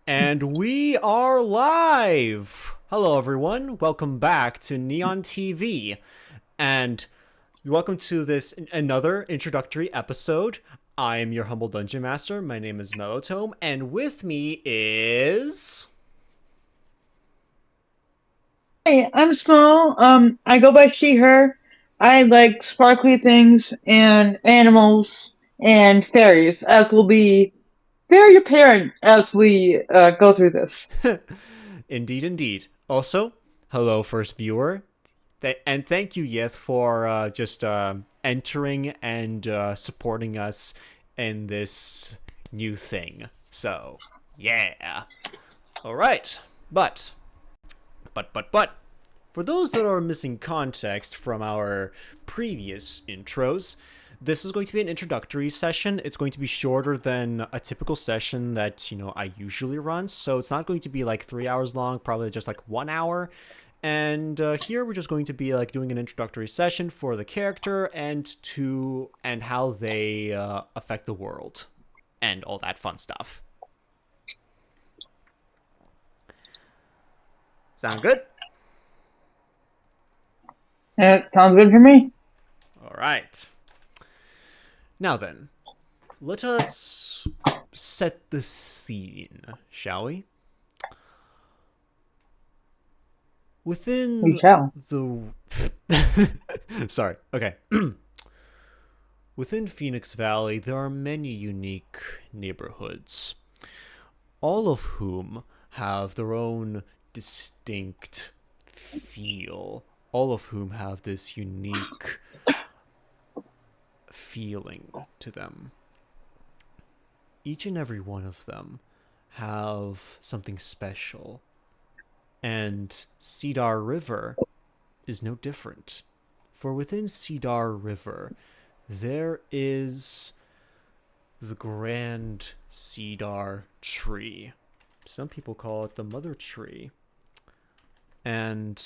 And we are live! Hello, everyone. Welcome back to NeonTV. And welcome to this another introductory episode. I am your humble dungeon master. My name is Mellowtome, and with me is. Hey, I'm small. I go by she, her. I like sparkly things and animals and fairies, as will be very apparent as we go through this. Indeed, indeed. Also, hello, first viewer. And thank you, Yeth, for just entering and supporting us in this new thing. So, yeah. All right. But, for those that are missing context from our previous intros, this is going to be an introductory session. It's going to be shorter than a typical session that, I usually run. So it's not going to be like 3 hours long, probably just like 1 hour. And here we're just going to be like doing an introductory session for the character and how they affect the world and all that fun stuff. Sound good? That sounds good for me. All right. Now then, let us set the scene, shall we? We Within shall. the. Sorry, okay. Within Phoenix Valley, there are many unique neighborhoods, all of whom have their own distinct feel, all of whom have this unique feeling to them. Each and every one of them have something special, and Cedar River is no different. For within Cedar River, there is the grand cedar tree. Some people call it the mother tree. And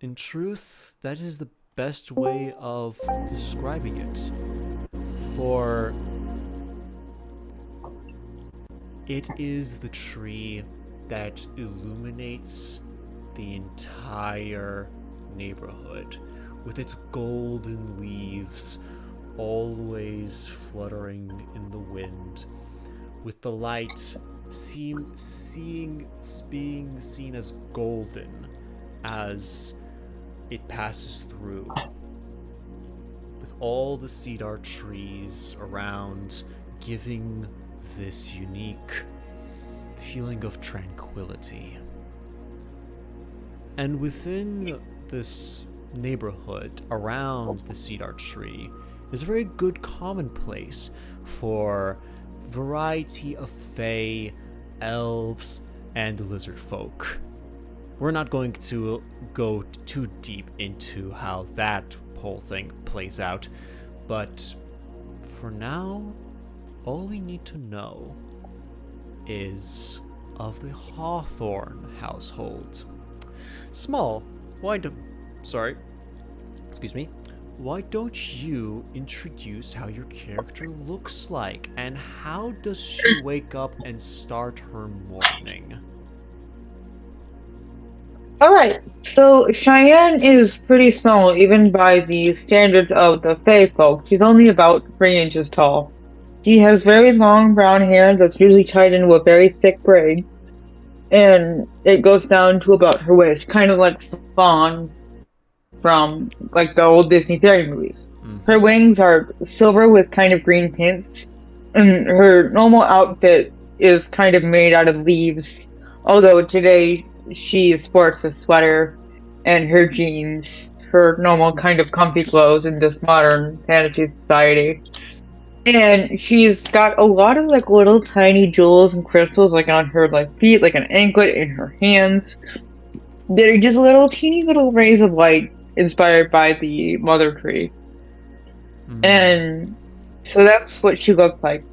in truth, that is the best way of describing it. For it is the tree that illuminates the entire neighborhood with its golden leaves always fluttering in the wind, with the light being seen as golden as it passes through, with all the cedar trees around giving this unique feeling of tranquility. And within this neighborhood around the cedar tree is a very good common place for variety of fae, elves, and lizard folk. We're not going to go too deep into how that whole thing plays out, but for now, all we need to know is of the Hawthorne household. Small, why do... Sorry. Excuse me. Why don't you introduce how your character looks like, and how does she wake up and start her morning? Alright, so Cheyenne is pretty small, even by the standards of the Fae folk. She's only about 3 inches tall. She has very long brown hair that's usually tied into a very thick braid, and it goes down to about her waist, kind of like Fawn from like the old Disney fairy movies. Her Mm-hmm. wings are silver with kind of green tints, and her normal outfit is kind of made out of leaves. Although today she sports a sweater and her jeans, her normal kind of comfy clothes in this modern fantasy society. And she's got a lot of like little tiny jewels and crystals like on her like feet, like an anklet in her hands. They're just little teeny little rays of light inspired by the mother tree. Mm-hmm. And so that's what she looks like.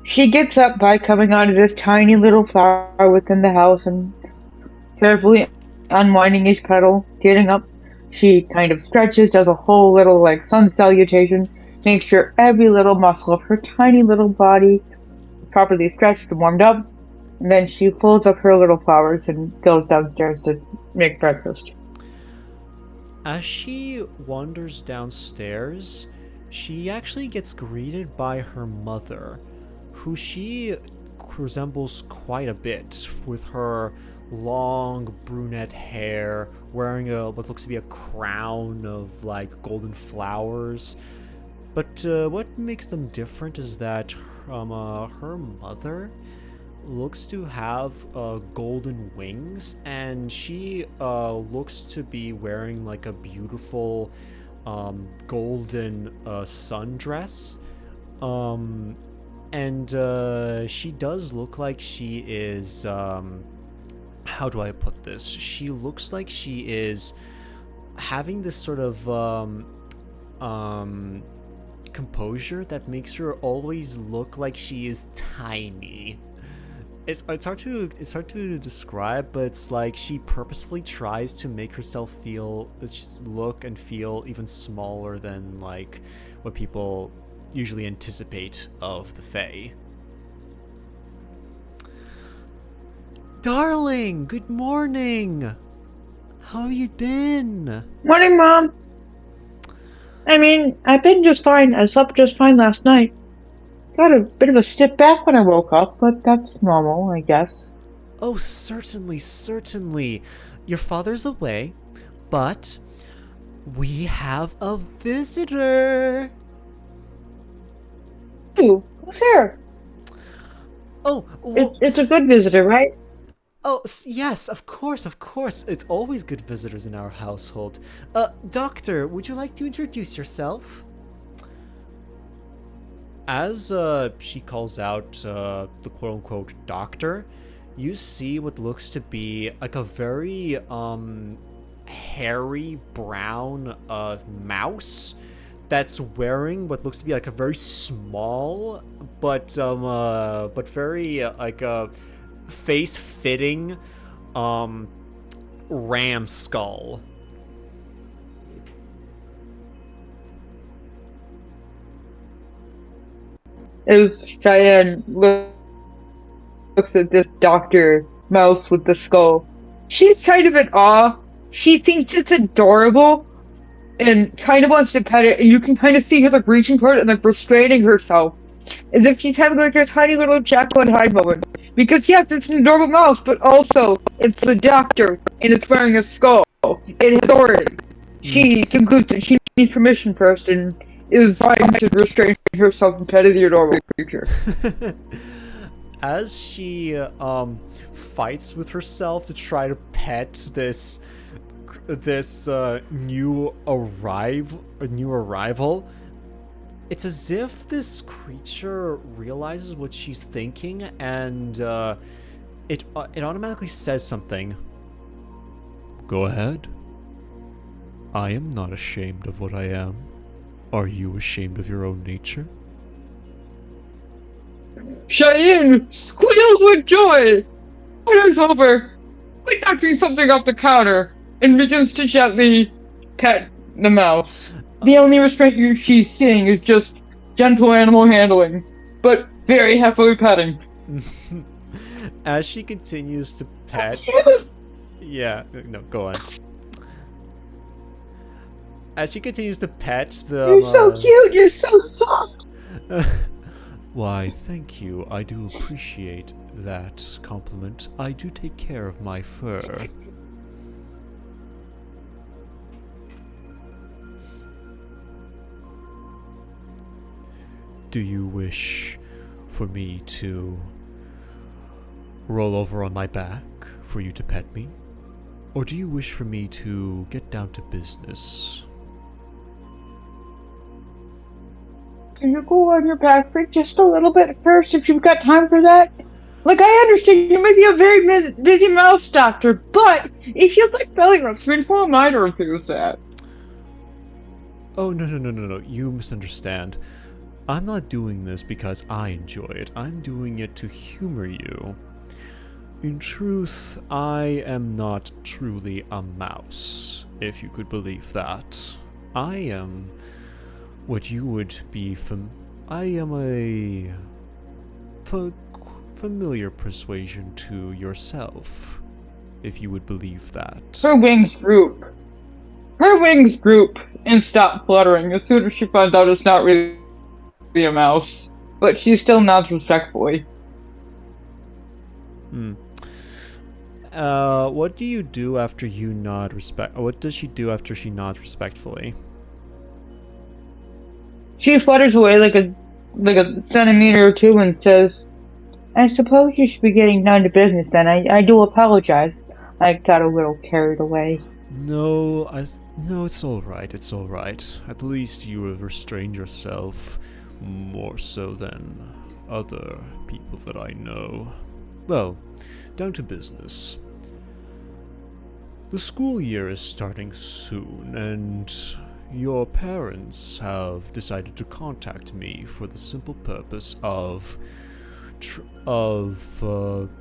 She gets up by coming out of this tiny little flower within the house and carefully unwinding each petal, getting up. She kind of stretches, does a whole little like sun salutation, makes sure every little muscle of her tiny little body is properly stretched and warmed up. And then she folds up her little flowers and goes downstairs to make breakfast. As she wanders downstairs, she actually gets greeted by her mother, who she resembles quite a bit with her long brunette hair, wearing what looks to be a crown of like golden flowers. But what makes them different is that her mother looks to have golden wings, and she looks to be wearing like a beautiful golden sundress. And she does look like she is. How do I put this? She looks like she is having this sort of composure that makes her always look like she is tiny. It's hard to describe, but it's like she purposefully tries to make herself look and feel even smaller than like what people usually anticipate of the Fae. Darling, good morning. How have you been? Morning, Mom. I mean, I've been just fine. I slept just fine last night. Got a bit of a stiff back when I woke up, but that's normal, I guess. Oh, certainly, certainly. Your father's away, but we have a visitor. Ooh, who's here? Oh, well, It's a good visitor, right? Oh, yes, of course, of course. It's always good visitors in our household. Doctor, would you like to introduce yourself? As she calls out the quote-unquote doctor, you see what looks to be like a very hairy brown mouse that's wearing what looks to be like a very small but very like a face-fitting ram skull. As Cheyenne looks at this doctor mouse with the skull, she's kind of in awe. She thinks it's adorable and kind of wants to pet it, and you can kind of see her like reaching for it and like restraining herself as if she's having like a tiny little Jekyll and Hyde moment. Because yes, it's an adorable mouse, but also it's the doctor and it's wearing a skull. It has authority. She concludes that she needs permission first and is trying to restrain herself from petting the adorable creature. As she fights with herself to try to pet this new arrival, it's as if this creature realizes what she's thinking, and it automatically says something. Go ahead. I am not ashamed of what I am. Are you ashamed of your own nature? Cheyenne squeals with joy, orders over, by knocking something off the counter, and begins to gently pet the mouse. The only restraint she's seeing is just gentle animal handling, but very happily petting. As she continues to pet... Yeah, no, go on. As she continues to pet the... You're so cute, you're so soft! Why, thank you. I do appreciate that compliment. I do take care of my fur. Do you wish for me to roll over on my back for you to pet me? Or do you wish for me to get down to business? Can you go on your back for just a little bit first if you've got time for that? Like, I understand you may be a very busy mouse doctor, but if you'd like belly rubs, we don't mind or refuse that. Oh, no. You misunderstand. I'm not doing this because I enjoy it. I'm doing it to humor you. In truth, I am not truly a mouse, if you could believe that. I am what you would be I am a familiar persuasion to yourself, if you would believe that. Her wings droop. Her wings droop and stop fluttering as soon as she finds out it's not really a mouse. But she still nods respectfully. Hmm. What do you do after you nod respect? What does she do after she nods respectfully? She flutters away like a centimeter or two and says, "I suppose you should be getting down to business then. I do apologize. I got a little carried away." No, no, it's all right. It's all right. At least you have restrained yourself more so than other people that I know. Well, down to business. The school year is starting soon, and your parents have decided to contact me for the simple purpose of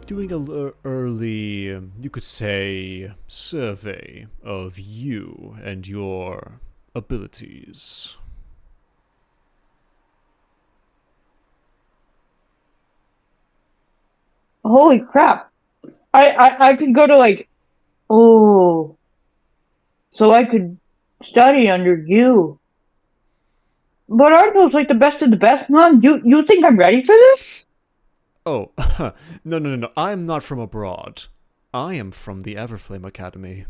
doing a early, you could say, survey of you and your abilities. Holy crap. I could go to oh, so I could study under you. But aren't those like the best of the best, Mom? You think I'm ready for this? Oh, no. I am not from abroad. I am from the Everflame Academy.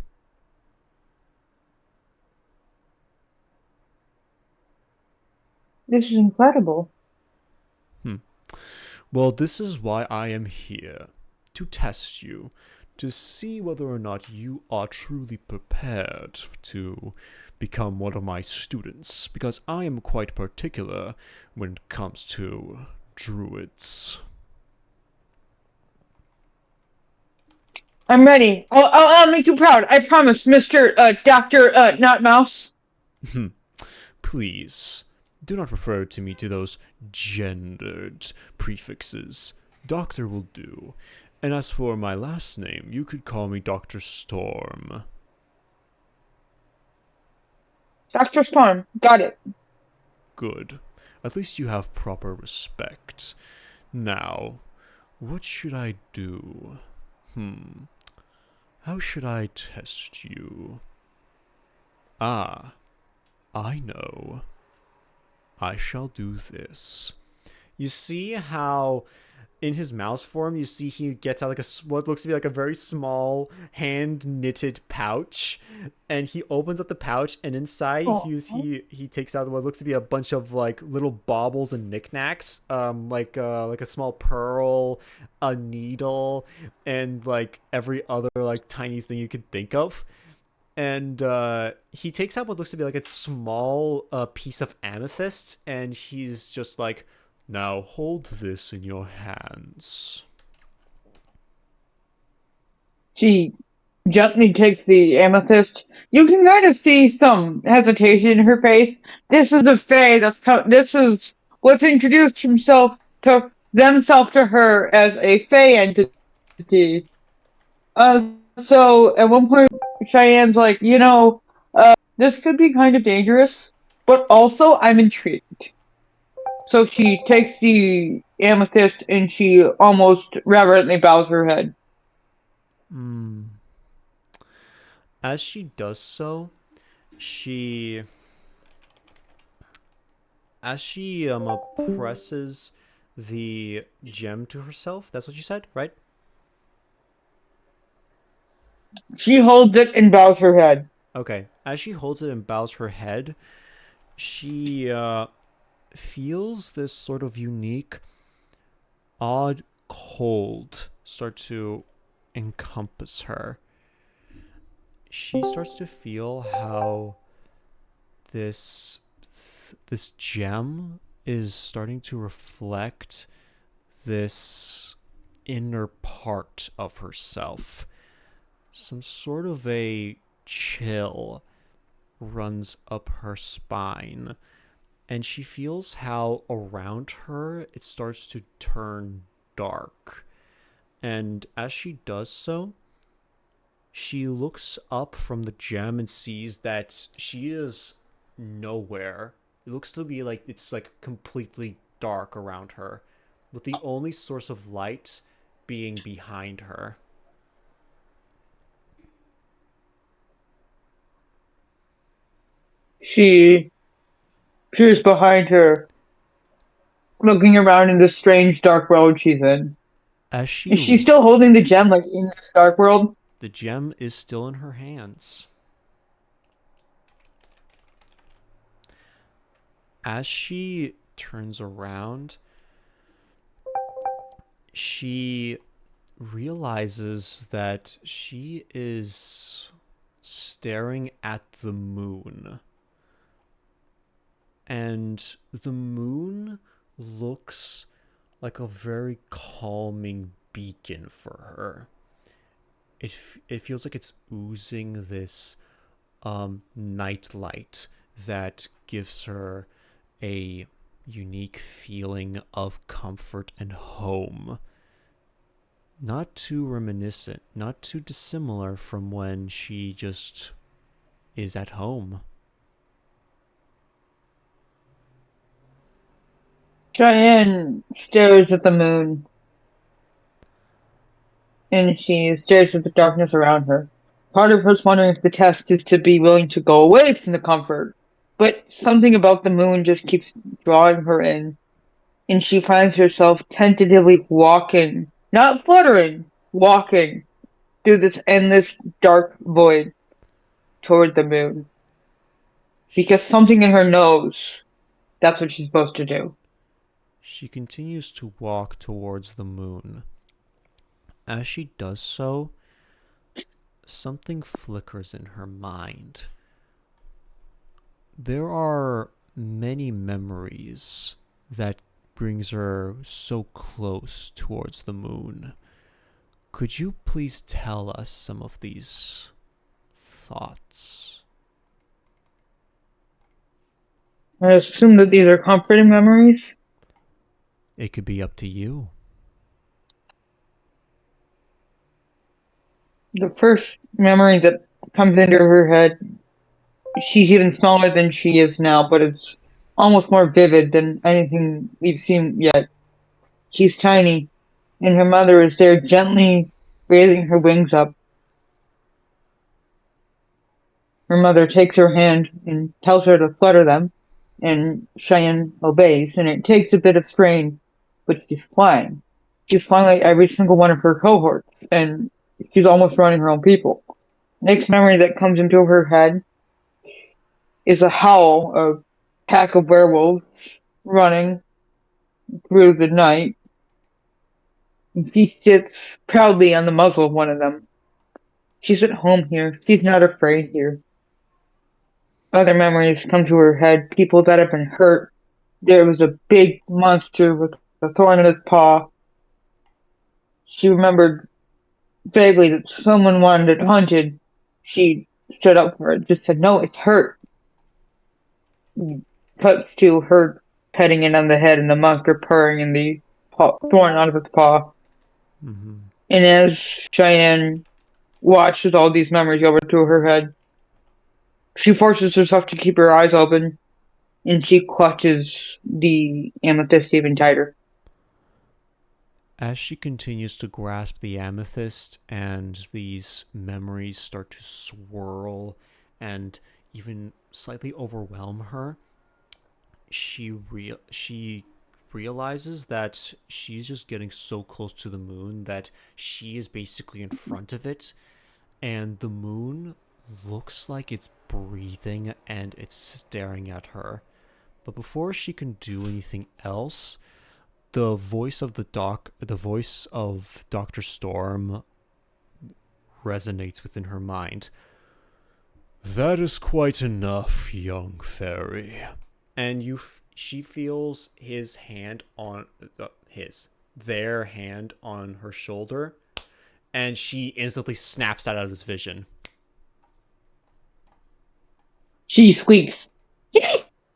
This is incredible. Hmm. Well, this is why I am here. To test you. To see whether or not you are truly prepared to become one of my students. Because I am quite particular when it comes to druids. I'm ready. I'll make you proud. I promise, Mr. Doctor Not Mouse. Please, do not refer to me to those gendered prefixes. Doctor will do. And as for my last name, you could call me Dr. Storm. Dr. Storm. Got it. Good. At least you have proper respect. Now, what should I do? How should I test you? Ah, I know. I shall do this. You see how in his mouse form, you see he gets out like what looks to be like a very small hand knitted pouch, and he opens up the pouch, and inside Oh, he takes out what looks to be a bunch of like little baubles and knickknacks, like a small pearl, a needle, and like every other like tiny thing you could think of. And he takes out what looks to be like a small piece of amethyst, and he's just like, now hold this in your hands. she gently takes the amethyst. You can kind of see some hesitation in her face. This is a fae. This is what's introduced himself to themselves to her as a fae entity. So at one point, Cheyenne's like, this could be kind of dangerous, but also I'm intrigued. So she takes the amethyst and she almost reverently bows her head. Mm. As she does so, she as she presses the gem to herself. That's what you said, right? She holds it and bows her head. Okay. As she holds it and bows her head, she feels this sort of unique, odd cold start to encompass her. She starts to feel how this this gem is starting to reflect this inner part of herself. Some sort of a chill runs up her spine, and she feels how around her it starts to turn dark. And as she does so, she looks up from the gem and sees that she is nowhere. It looks to be like it's like completely dark around her. with the only source of light being behind her. She peers behind her, looking around in the strange dark world she's in. As she, Is she still holding the gem like in this dark world? the gem is still in her hands. As she turns around, she realizes that she is staring at the moon. And the moon looks like a very calming beacon for her. It feels like it's oozing this night light that gives her a unique feeling of comfort and home. Not too reminiscent, not too dissimilar from when she just is at home. Cheyenne stares at the moon, and she stares at the darkness around her. Part of her's wondering if the test is to be willing to go away from the comfort, but something about the moon just keeps drawing her in, and she finds herself tentatively walking, not fluttering, walking through this endless dark void toward the moon. Because something in her knows that's what she's supposed to do. She continues to walk towards the moon. As she does so, something flickers in her mind. There are many memories that brings her so close towards the moon. Could you please tell us some of these thoughts? I assume that these are comforting memories. It could be up to you. The first memory that comes into her head, she's even smaller than she is now, but it's almost more vivid than anything we've seen yet. She's tiny, and her mother is there gently raising her wings up. Her mother takes her hand and tells her to flutter them, and Cheyenne obeys, and it takes a bit of strain, but she's flying. She's flying like every single one of her cohorts, and she's almost running her own people. Next memory that comes into her head is a howl, a pack of werewolves running through the night. And she sits proudly on the muzzle of one of them. She's at home here. She's not afraid here. Other memories come to her head. People that have been hurt. There was a big monster with a thorn in its paw. She remembered vaguely that someone wanted it hunted. She stood up for it. Just said, "No, it's hurt." Cuts to her petting it on the head and the monster purring in the thorn out of its paw. Mm-hmm. And as Cheyenne watches all these memories go over through her head, she forces herself to keep her eyes open and she clutches the amethyst even tighter. As she continues to grasp the amethyst and these memories start to swirl and even slightly overwhelm her, she realizes that she's just getting so close to the moon that she is basically in front of it, and the moon looks like it's breathing and it's staring at her. But before she can do anything else, the voice of Dr. Storm resonates within her mind. That is quite enough, young fairy. And she feels his hand on their hand on her shoulder, and she instantly snaps out of this vision. She squeaks.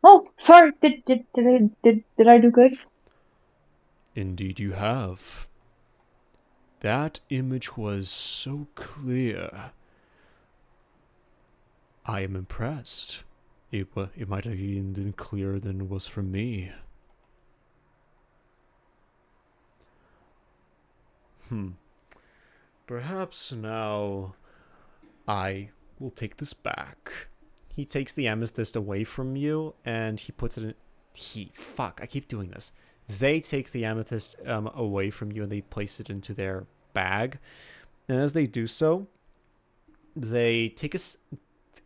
Oh, sorry. Did I do good? Indeed, you have. That image was so clear. I am impressed. It might have even been clearer than it was for me. Perhaps now I will take this back. He takes the amethyst away from you and he puts it in. Fuck, I keep doing this. They take the amethyst away from you and they place it into their bag. And as they do so, they take a.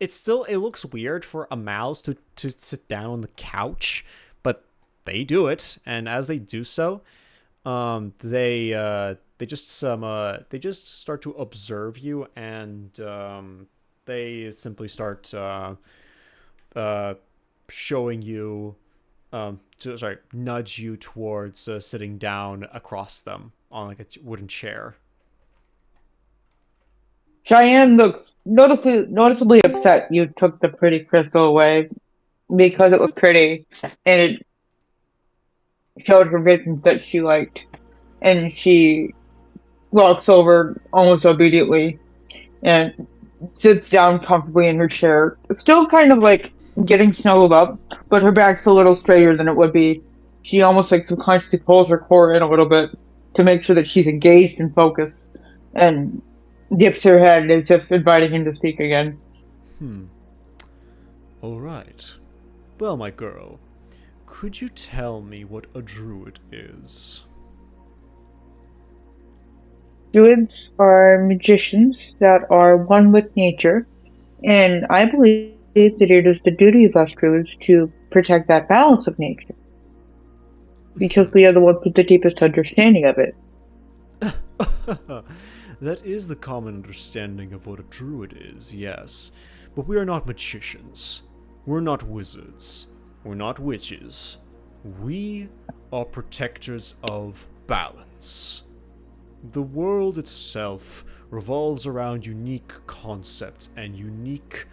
It looks weird for a mouse to sit down on the couch, but they do it. And as they do so, they just start to observe you and they simply start showing you nudge you towards sitting down across them on like a wooden chair. Cheyenne looks noticeably upset you took the pretty crystal away because it was pretty and it showed her visions that she liked. And she walks over almost obediently and sits down comfortably in her chair. Still kind of like getting snuggled up, but her back's a little straighter than it would be. She almost like subconsciously pulls her core in a little bit to make sure that she's engaged and focused and dips her head as if inviting him to speak again. All right. Well, my girl, could you tell me what a druid is? Druids are magicians that are one with nature, and I believe that it is the duty of us druids to protect that balance of nature, because we are the ones with the deepest understanding of it. That is the common understanding of what a druid is, yes. But we are not magicians. We're not wizards. We're not witches. We are protectors of balance. The world itself revolves around unique concepts and unique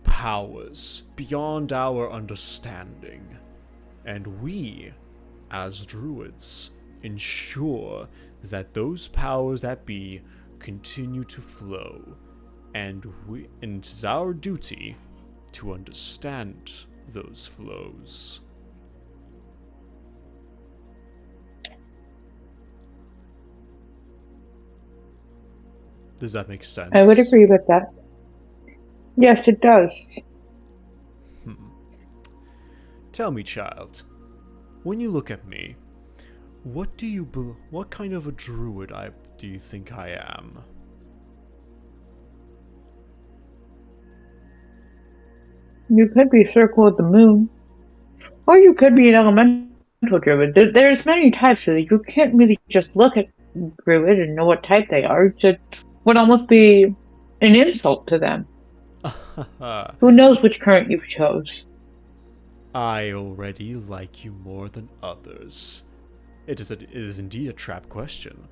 powers beyond our understanding. And we, as druids, ensure that those powers that be continue to flow, and it is our duty to understand those flows. Does that make sense? I would agree with that. Yes, it does. Tell me, child, when you look at me, what kind of a druid do you think I am? You could be Circle of the Moon, or you could be an elemental druid. There's many types of it. You can't really just look at druid and know what type they are. It would almost be an insult to them. Who knows which current you chose? I already like you more than others. It is indeed a trap question.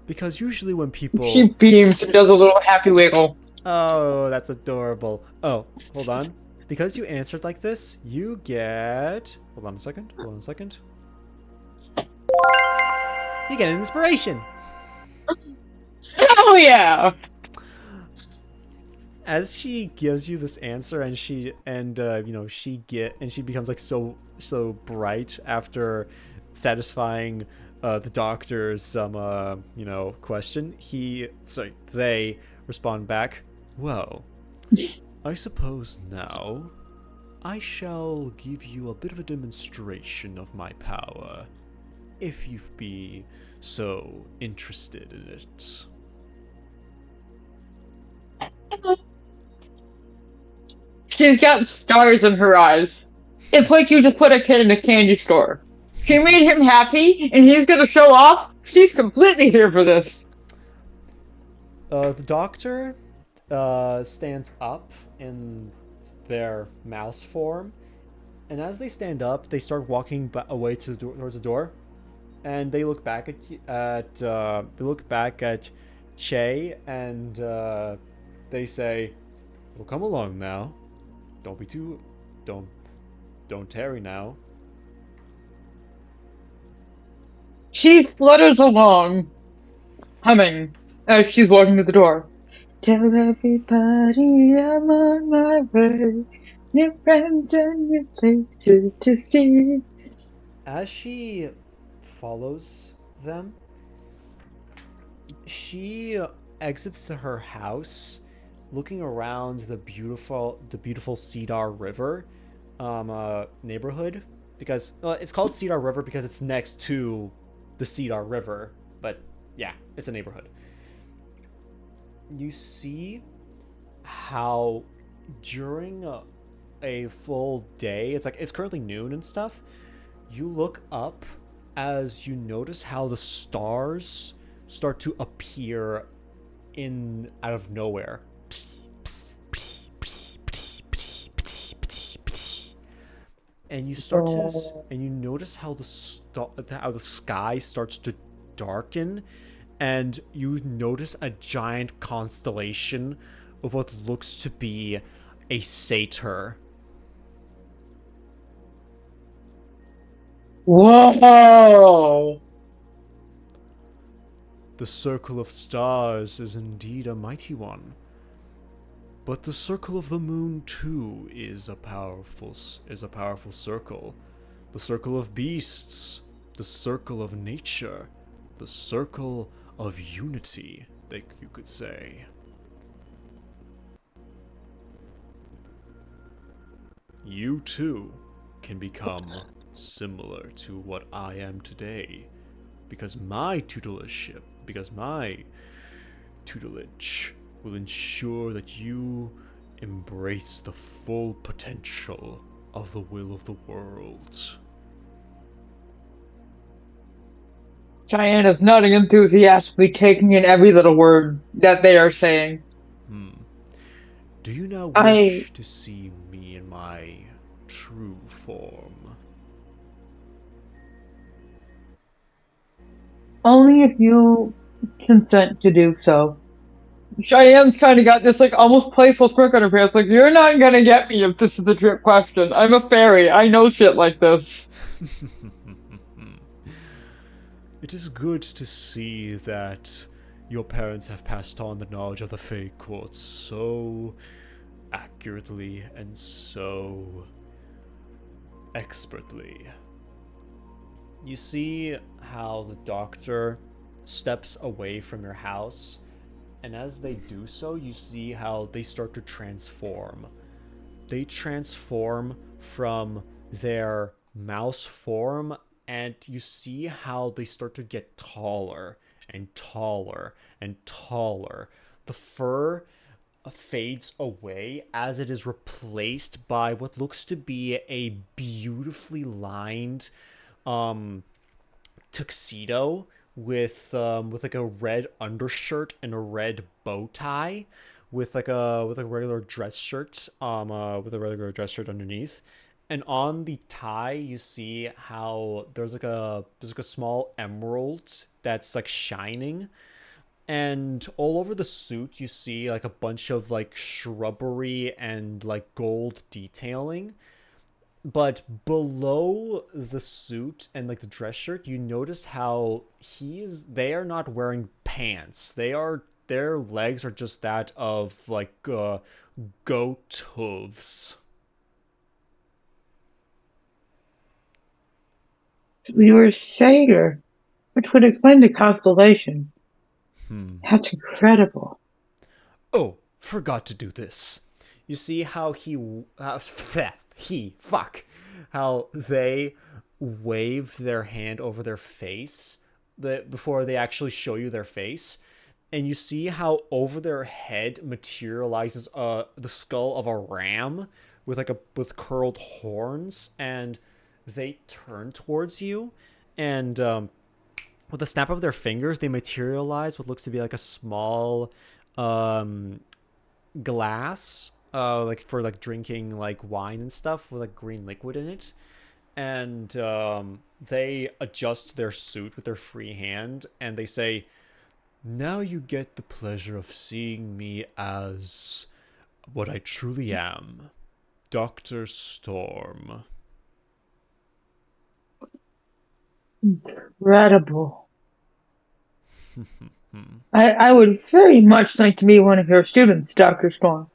Because usually when people... She beams and does a little happy wiggle. Oh, that's adorable. Oh, hold on. Because you answered like this, you get... Hold on a second. You get an inspiration! Hell yeah! As she gives you this answer and she becomes like so bright after satisfying the doctor's question, they respond back, well, I suppose now I shall give you a bit of a demonstration of my power, if you'd be so interested in it. She's got stars in her eyes. It's like you just put a kid in a candy store. She made him happy, and he's gonna show off. She's completely here for this. The doctor stands up in their mouse form, and as they stand up, they start walking away towards the door, and they look back at Che, and they say, "Well, come along now. Don't tarry now." She flutters along, humming, as she's walking to the door. Tell everybody I'm on my way. New friends and new places to see. As she follows them, She exits to her house, looking around the beautiful Cedar River neighborhood, because it's called Cedar River because it's next to the Cedar River, but yeah, it's a neighborhood. You see how during a full day, it's currently noon and stuff. You look up as you notice how the stars start to appear in out of nowhere. And you start to and you notice how the sky starts to darken, and you notice a giant constellation of what looks to be a satyr. Whoa! The circle of stars is indeed a mighty one, but the circle of the moon too is a powerful circle. The circle of beasts, the circle of nature, the circle of unity, you could say. You too can become similar to what I am today, because my tutelage will ensure that you embrace the full potential of the will of the world. Cheyenne is nodding enthusiastically, taking in every little word that they are saying. Do you now I wish to see me in my true form? only if you consent to do so. Cheyenne's kind of got this like almost playful smirk on her face, like you're not gonna get me if this is a trick question. I'm a fairy. I know shit like this. It is good to see that your parents have passed on the knowledge of the Fey Court so accurately and so expertly. You see how the doctor steps away from your house, and as they do so, you see how they start to transform. They transform from their mouse form, and you see how they start to get taller and taller and taller. The fur fades away as it is replaced by what looks to be a beautifully lined um tuxedo with like a red undershirt and a red bow tie with a regular dress shirt with a regular dress shirt underneath. And on the tie you see how there's like a small emerald that's like shining, and all over the suit you see like a bunch of like shrubbery and like gold detailing. But below the suit and like the dress shirt, you notice how they are not wearing pants. Their legs are just that of like goat hooves. You were a satyr, which would explain the constellation. That's incredible. Oh, forgot to do this. You see how he fuck how they wave their hand over their face before they actually show you their face, and you see how over their head materializes the skull of a ram with curled horns, and they turn towards you, and with a snap of their fingers they materialize what looks to be like a small um glass like for like drinking like wine and stuff with like green liquid in it. And they adjust their suit with their free hand, and they say, now you get the pleasure of seeing me as what I truly am, Dr. Storm. Incredible. I would very much like to be one of your students, Dr. Storm.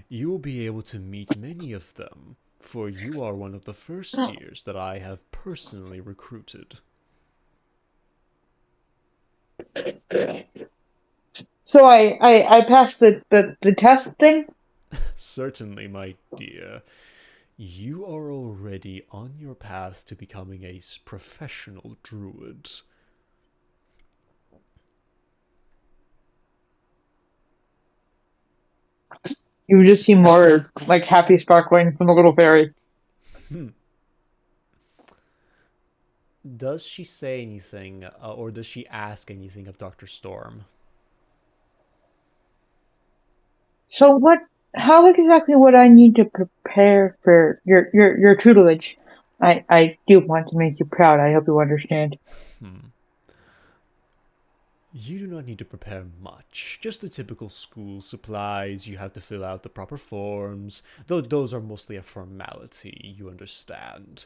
You will be able to meet many of them, for you are one of the first years that I have personally recruited. So I passed the test thing. Certainly, my dear. You are already on your path to becoming a professional druid. You just see more like happy sparkling from the little fairy. Does she say anything, or does she ask anything of Dr. Storm? So what? How exactly would I need to prepare for your tutelage? I do want to make you proud. I hope you understand. Hmm. You do not need to prepare much. Just the typical school supplies. You have to fill out the proper forms, though those are mostly a formality, you understand.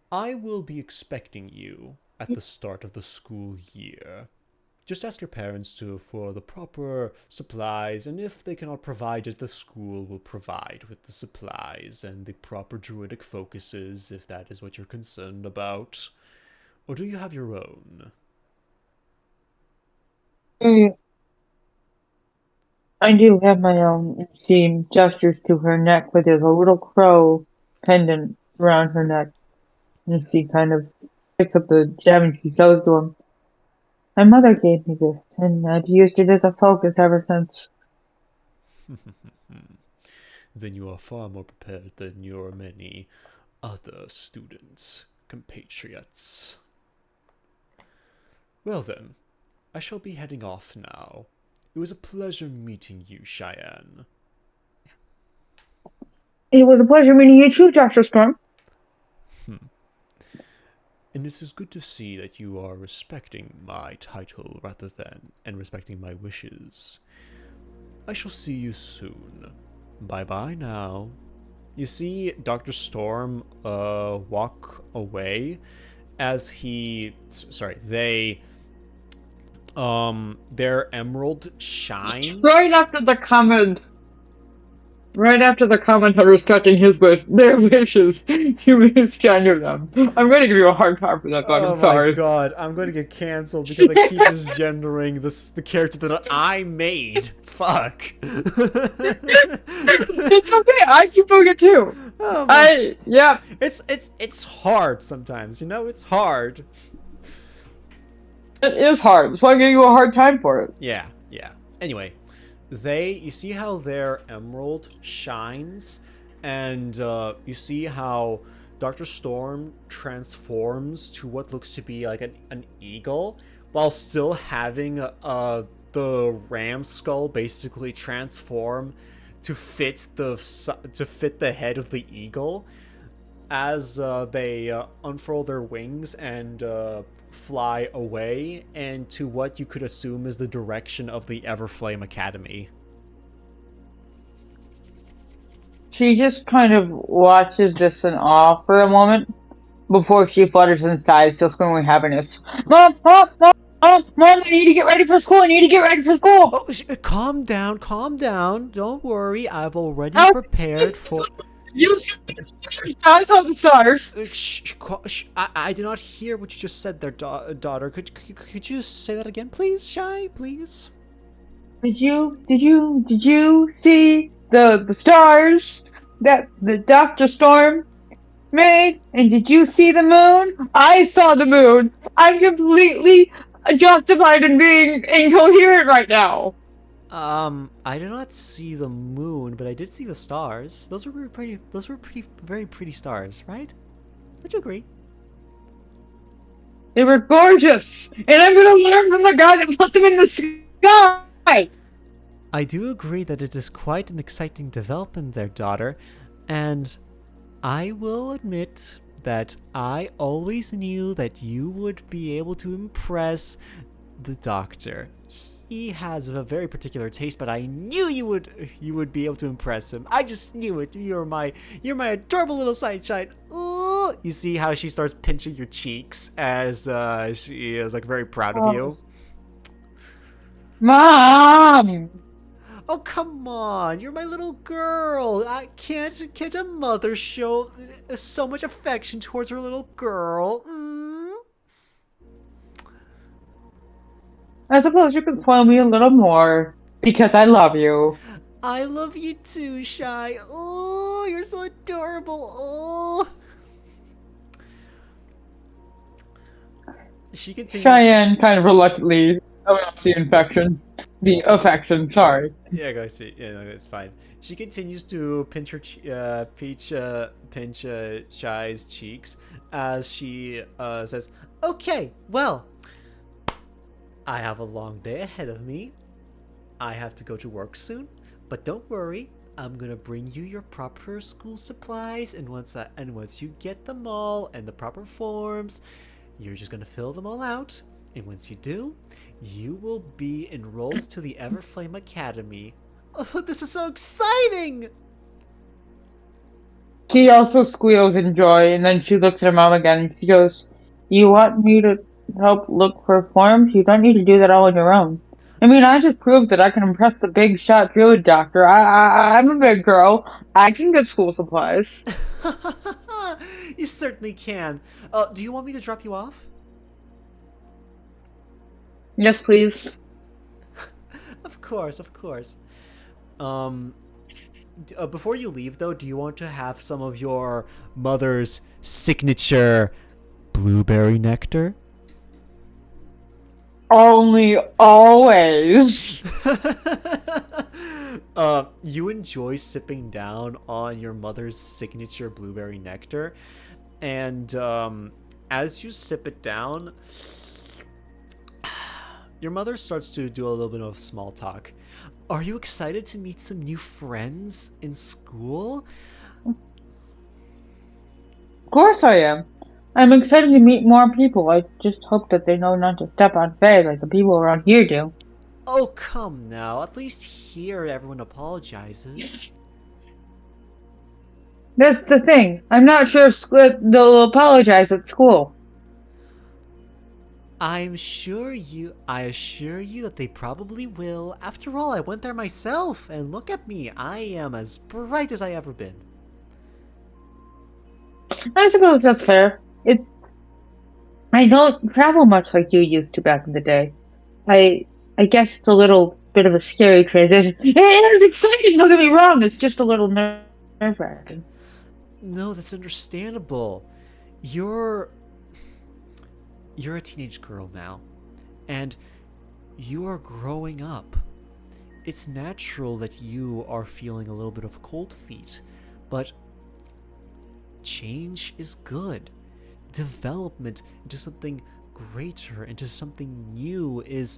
I will be expecting you at the start of the school year. Just ask your parents for the proper supplies, and if they cannot provide it, the school will provide with the supplies and the proper druidic focuses, if that is what you're concerned about. Or do you have your own? Mm, I do have my own. And she gestures to her neck where there's a little crow pendant around her neck, and she kind of picks up the gem and she shows to him. My mother gave me this, and I've used it as a focus ever since. Then you are far more prepared than your many other students, compatriots. Well then, I shall be heading off now. It was a pleasure meeting you, Cheyenne. It was a pleasure meeting you too, Dr. Storm. And it is good to see that you are respecting my title rather than and respecting my wishes. I shall see you soon. Bye bye now. You see Dr. Storm walk away as they their emerald Right shines. after the comment, right after the comment on respecting their wishes, you misgender them. I'm going to give you a hard time for that, but Oh I'm my sorry. god, I'm going to get canceled because I keep misgendering the character that I made. Fuck. It's okay. I keep doing it too. Oh my. Yeah, It's hard sometimes, you know? It's hard. it is hard. That's why I'm giving you a hard time for it. Yeah, yeah. Anyway, you see how their emerald shines, and you see how Dr. Storm transforms to what looks to be like an eagle, while still having the ram skull basically transform to fit the head of the eagle as they unfurl their wings and fly away and to what you could assume is the direction of the Everflame Academy. She just kind of watches this in awe for a moment before she flutters inside, still screaming with happiness. Mom, mom, mom, mom, mom! I need to get ready for school. I need to get ready for school. Oh, calm down, calm down. Don't worry, I've already How prepared for. you? I saw the stars. I did not hear what you just said there, daughter. Could you say that again, please, Shy? Please. Did you see the stars that the Doctor Storm made? And did you see the moon? I saw the moon. I'm completely justified in being incoherent right now. I did not see the moon, but I did see the stars. Those were very pretty. Those were very pretty stars, right? Would you agree? They were gorgeous, and I'm gonna learn from the guy that put them in the sky. I do agree that it is quite an exciting development there, daughter, and I will admit that I always knew that you would be able to impress the doctor. He has a very particular taste, but I knew you would be able to impress him. I just knew it. You're my adorable little sunshine. Ooh. You see how she starts pinching your cheeks as she is like very proud of Oh, you. Mom! Oh come on, you're my little girl. I can't a mother show so much affection towards her little girl? I suppose you could spoil me a little more because I love you. I love you too, Shy. Oh, you're so adorable. Oh. She continues. Cheyenne kind of reluctantly amounts the infection. The affection, sorry. Yeah, go see. Yeah, no, it's fine. She continues to pinch her, pinch Shy's cheeks as she says, "Okay, well, I have a long day ahead of me. I have to go to work soon, but don't worry. I'm gonna bring you your proper school supplies, and once you get them all and the proper forms, you're just gonna fill them all out. And once you do, you will be enrolled to the Everflame Academy. Oh, this is so exciting!" She also squeals in joy, and then she looks at her mom again and she goes, "You want me to help look for forms? You don't need to do that all on your own. I mean, I just proved that I can impress the big shot druid doctor. I'm a big girl. I can get school supplies." You certainly can. Do you want me to drop you off? Yes, please. Of course, of course. Um, Before you leave, though, do you want to have some of your mother's signature blueberry nectar? Only always. You enjoy sipping down on your mother's signature blueberry nectar, and as you sip it down, your mother starts to do a little bit of small talk. Are you excited to meet some new friends in school? Of course I am. I'm excited to meet more people. I just hope that they know not to step on Faye like the people around here do. Oh, come now. At least here everyone apologizes. That's the thing. I'm not sure if they'll apologize at school. I assure you that they probably will. After all, I went there myself, and look at me. I am as bright as I ever been. I suppose that's fair. I don't travel much like you used to back in the day. I I guess it's a little bit of a scary transition. It's exciting, don't get me wrong, it's just a little nerve-wracking. No, that's understandable. You're you're a teenage girl now, and you are growing up. It's natural that you are feeling a little bit of cold feet, but change is good. Development into something greater, into something new is,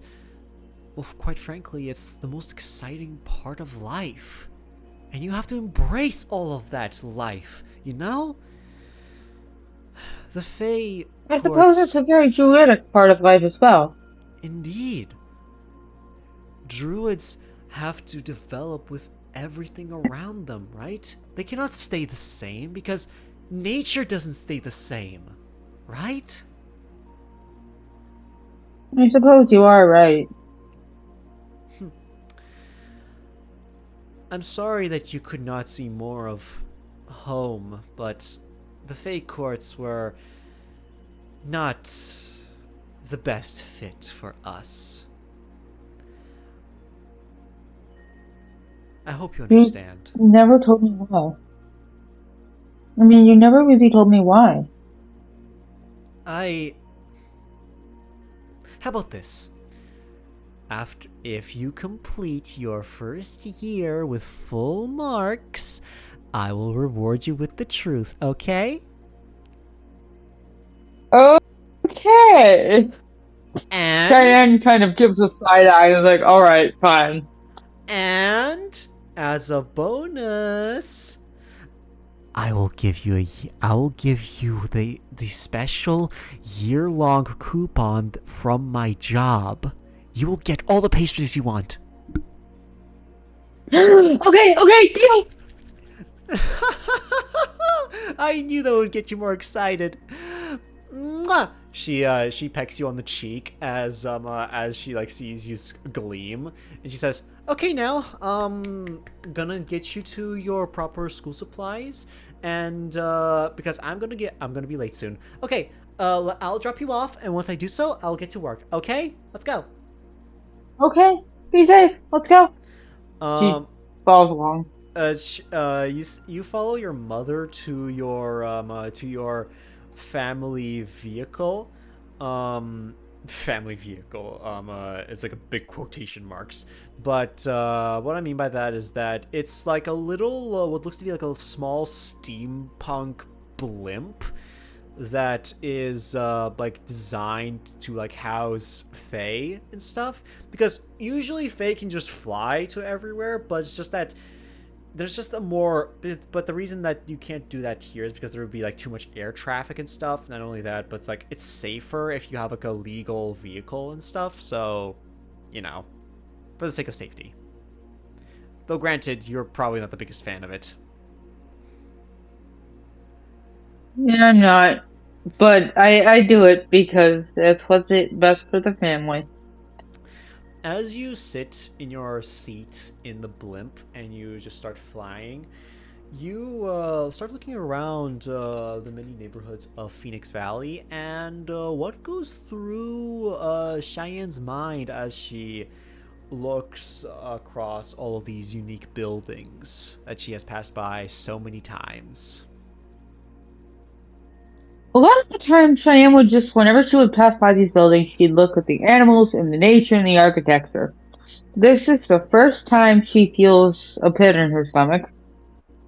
well, quite frankly, it's the most exciting part of life. And you have to embrace all of that life, you know? The Fae I suppose it's courts, a very druidic part of life as well. indeed. Druids have to develop with everything around them, right? They cannot stay the same because nature doesn't stay the same, right? I suppose you are right. I'm sorry that you could not see more of home, but the Fae courts were not the best fit for us. I hope you You understand. never told me why. I mean, you never really told me why. I. How about this? If you complete your first year with full marks, I will reward you with the truth, okay? Okay. And Cheyenne kind of gives a side eye and is like, alright, fine. And as a bonus, I will give you the special year-long coupon from my job. You will get all the pastries you want. Okay, deal! I knew that would get you more excited. Mwah! She pecks you on the cheek as she like sees you gleam, and she says, "Okay, now gonna get you to your proper school supplies, and because I'm gonna be late soon. Okay, I'll drop you off, and once I do so, I'll get to work. Okay, let's go." Okay, be safe. Let's go. She Um, follows along. you follow your mother to your family vehicle. Family vehicle. It's like a big quotation marks. But what I mean by that is that it's like a little what looks to be like a small steampunk blimp that is like designed to like house Fae and stuff. Because usually Fae can just fly to everywhere, but it's just that there's just a more, but the reason that you can't do that here is because there would be like too much air traffic and stuff. Not only that, but it's like it's safer if you have like a legal vehicle and stuff. So, you know, for the sake of safety. Though granted, you're probably not the biggest fan of it. Yeah, I'm not, but I do it because that's what's it best for the family. As you sit in your seat in the blimp and you just start flying, you start looking around the many neighborhoods of Phoenix Valley, and what goes through Cheyenne's mind as she looks across all of these unique buildings that she has passed by so many times? A lot of the time, Cheyenne would just, whenever she would pass by these buildings, she'd look at the animals and the nature and the architecture. This is the first time she feels a pit in her stomach.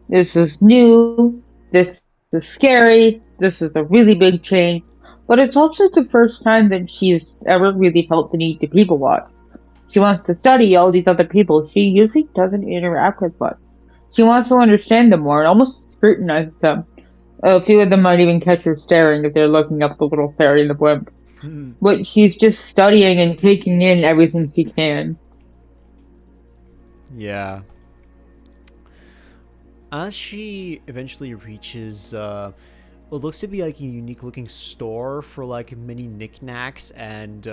This is new. This is scary. This is a really big change. But it's also the first time that she's ever really felt the need to people watch. She wants to study all these other people she usually doesn't interact with much. She wants to understand them more and almost scrutinize them. A few of them might even catch her staring if they're looking up the little fairy in the blimp. But she's just studying and taking in everything she can. Yeah. As she eventually reaches what looks to be like a unique looking store for like many knickknacks and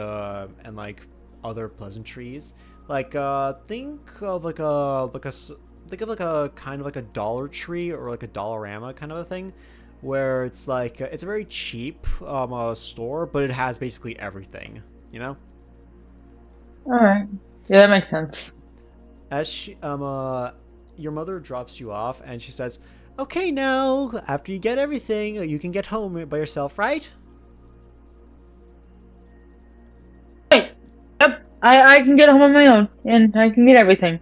like other pleasantries. Like think of think of like a kind of like a Dollar Tree or like a Dollarama kind of a thing, where it's like it's a very cheap store, but it has basically everything. You know. Alright. Yeah, that makes sense. As your mother drops you off and she says, "Okay, now after you get everything, you can get home by yourself, right?" Hey, yep, I can get home on my own, and I can get everything.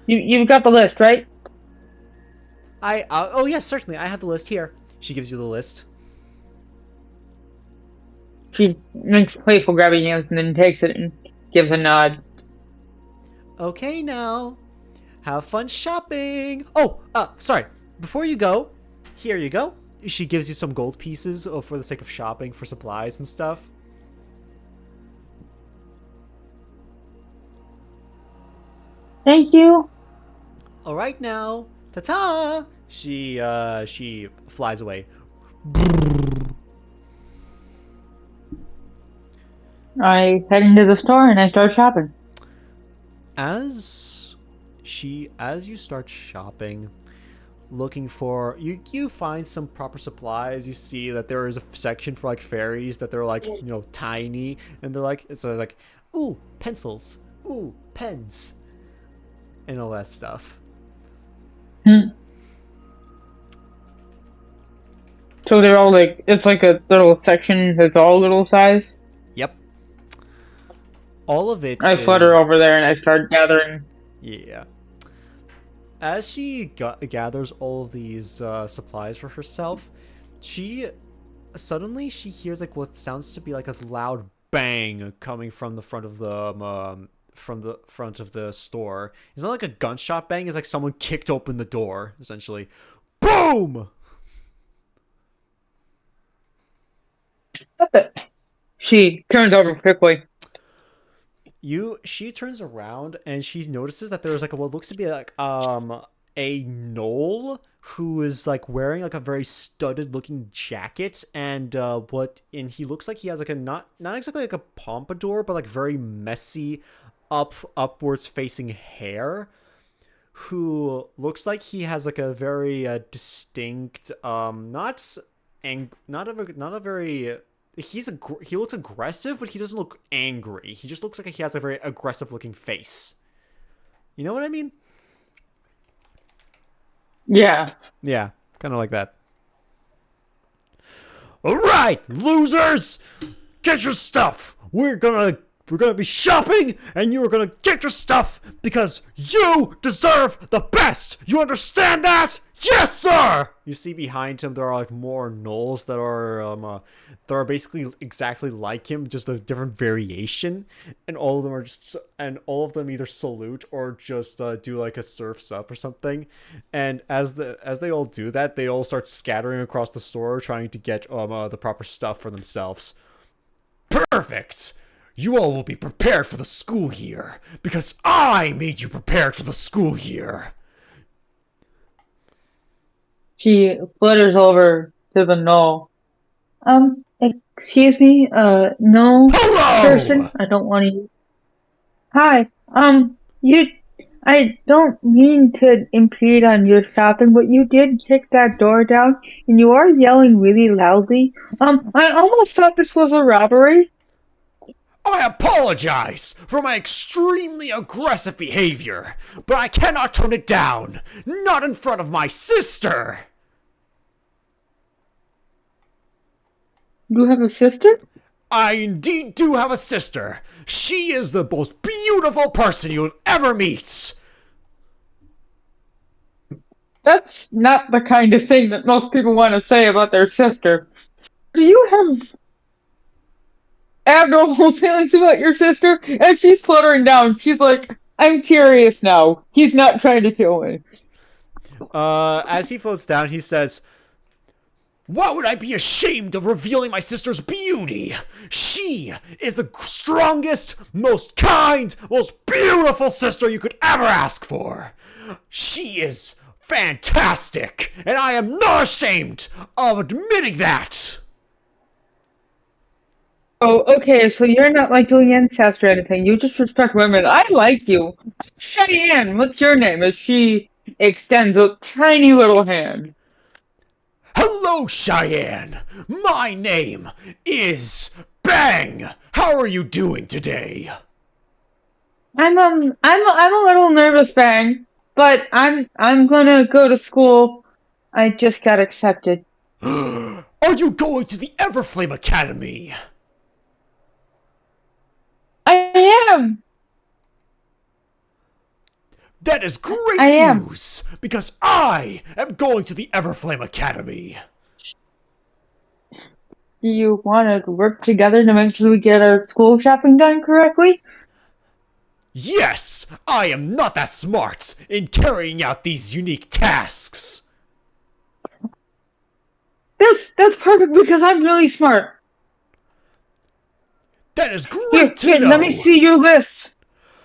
You've got the list, right? Oh yes, certainly. I have the list here. She gives you the list. She makes playful grabby hands and then takes it and gives a nod. Okay, now have fun shopping. Oh, sorry. Before you go, here you go. She gives you some gold pieces for the sake of shopping for supplies and stuff. Thank you. All right now, ta-ta. She flies away. I head into the store and I start shopping. As you start shopping, looking for you find some proper supplies. You see that there is a section for like fairies that they're like tiny, and they're like it's like ooh, pencils, ooh, pens, and all that stuff. Hmm. So they're all like, it's like a little section that's all little size. Yep, all of it I flutter is. over there and I start gathering. Yeah. As she gathers all of these supplies for herself, she suddenly she hears like what sounds to be like a loud bang coming from the front of the store. It's not like a gunshot bang. It's like someone kicked open the door. Essentially, boom. She turns over quickly. She turns around and she notices that there's like what looks to be like a gnoll who is like wearing like a very studded looking jacket, and he looks like he has like a not exactly like a pompadour, but like very messy upwards facing hair, who looks like he has like a very distinct not a very he looks aggressive, but he doesn't look angry. He just looks like he has a very aggressive looking face. You know what I mean? Yeah. Yeah, kind of like that. All right, losers, get your stuff. We're gonna be shopping, and you're gonna get your stuff because you deserve the best. You understand that? Yes, sir. You see behind him there are like more gnolls that are basically exactly like him, just a different variation, and all of them are all of them either salute or just do like a surfs up or something. And as they all do that, they all start scattering across the store trying to get the proper stuff for themselves. Perfect! You all will be prepared for the school year, because I made you prepared for the school year! She flutters over to the gnoll. Excuse me, no person. Hello! I don't want to. Hi, I don't mean to impede on your shopping, but you did kick that door down, and you are yelling really loudly. I almost thought this was a robbery. I apologize for my extremely aggressive behavior, but I cannot tone it down. Not in front of my sister! You have a sister? I indeed do have a sister. She is the most beautiful person you'll ever meet. That's not the kind of thing that most people want to say about their sister. Do you have abnormal feelings about your sister? And she's fluttering down. She's like, I'm curious now. He's not trying to kill me. As he floats down, he says, "Why would I be ashamed of revealing my sister's beauty? She is the strongest, most kind, most beautiful sister you could ever ask for. She is fantastic, and I am not ashamed of admitting that." Oh, okay, so you're not like doing incest or anything. You just respect women. I like you. Cheyenne, what's your name? As she extends a tiny little hand. Hello, Cheyenne. My name is Bang. How are you doing today? I'm a little nervous, Bang, but I'm gonna go to school. I just got accepted. Are you going to the Everflame Academy? I am. That is great I am. news, because I am going to the Everflame Academy. Do you want to work together to make sure we get our school shopping done correctly? Yes, I am not that smart in carrying out these unique tasks. That's perfect because I'm really smart. That is great to Here, know. let me see your list.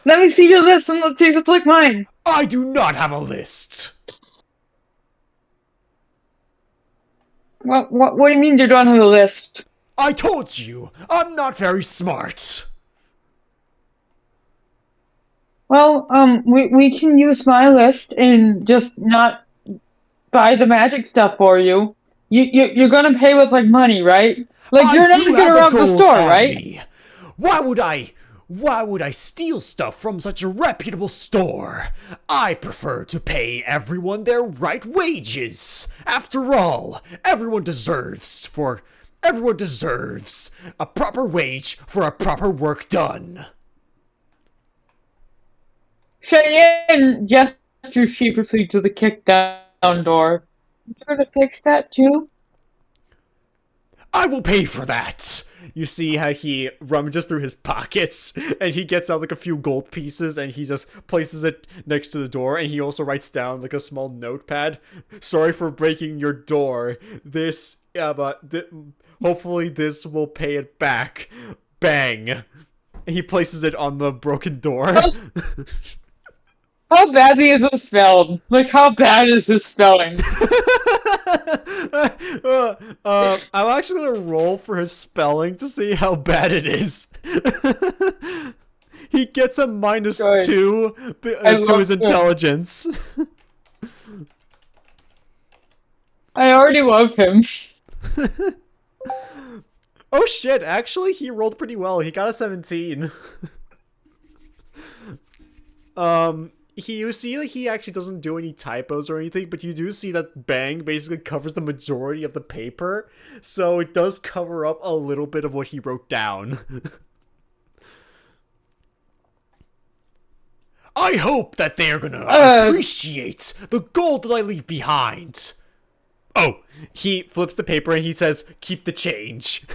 Let me see your list and let's see if it's like mine. I do not have a list. What do you mean you don't have a list? I told you, I'm not very smart. Well, we can use my list and just not buy the magic stuff for you. You're gonna pay with like money, right? Like you're not gonna rob the store, right? Me. Why would I steal stuff from such a reputable store? I prefer to pay everyone their right wages. After all, everyone deserves a proper wage for a proper work done. Cheyenne gestures sheepishly to the kick down door. You're gonna fix that too? I will pay for that. You see how he rummages through his pockets and he gets out like a few gold pieces and he just places it next to the door, and he also writes down like a small notepad. Sorry for breaking your door. Hopefully this will pay it back. Bang. And he places it on the broken door. How badly is it spelled? Like, how bad is his spelling? I'm actually gonna roll for his spelling to see how bad it is. He gets a -2 to his intelligence. I already love him. Oh shit, actually he rolled pretty well. He got a 17. You see like he actually doesn't do any typos or anything, but you do see that bang basically covers the majority of the paper, so it does cover up a little bit of what he wrote down. I hope that they are gonna appreciate the gold that I leave behind. Oh, he flips the paper and he says, keep the change.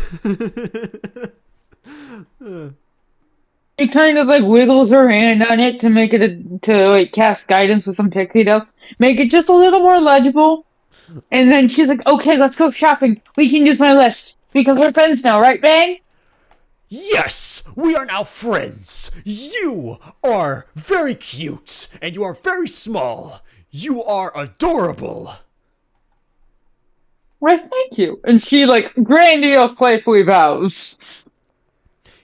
She kind of like wiggles her hand on it to make it to like cast guidance with some pixie dust, make it just a little more legible. And then she's like, "Okay, let's go shopping. We can use my list because we're friends now, right, Bang?" Yes, we are now friends. You are very cute, and you are very small. You are adorable. Why, thank you. And she like grandiose, playfully bows.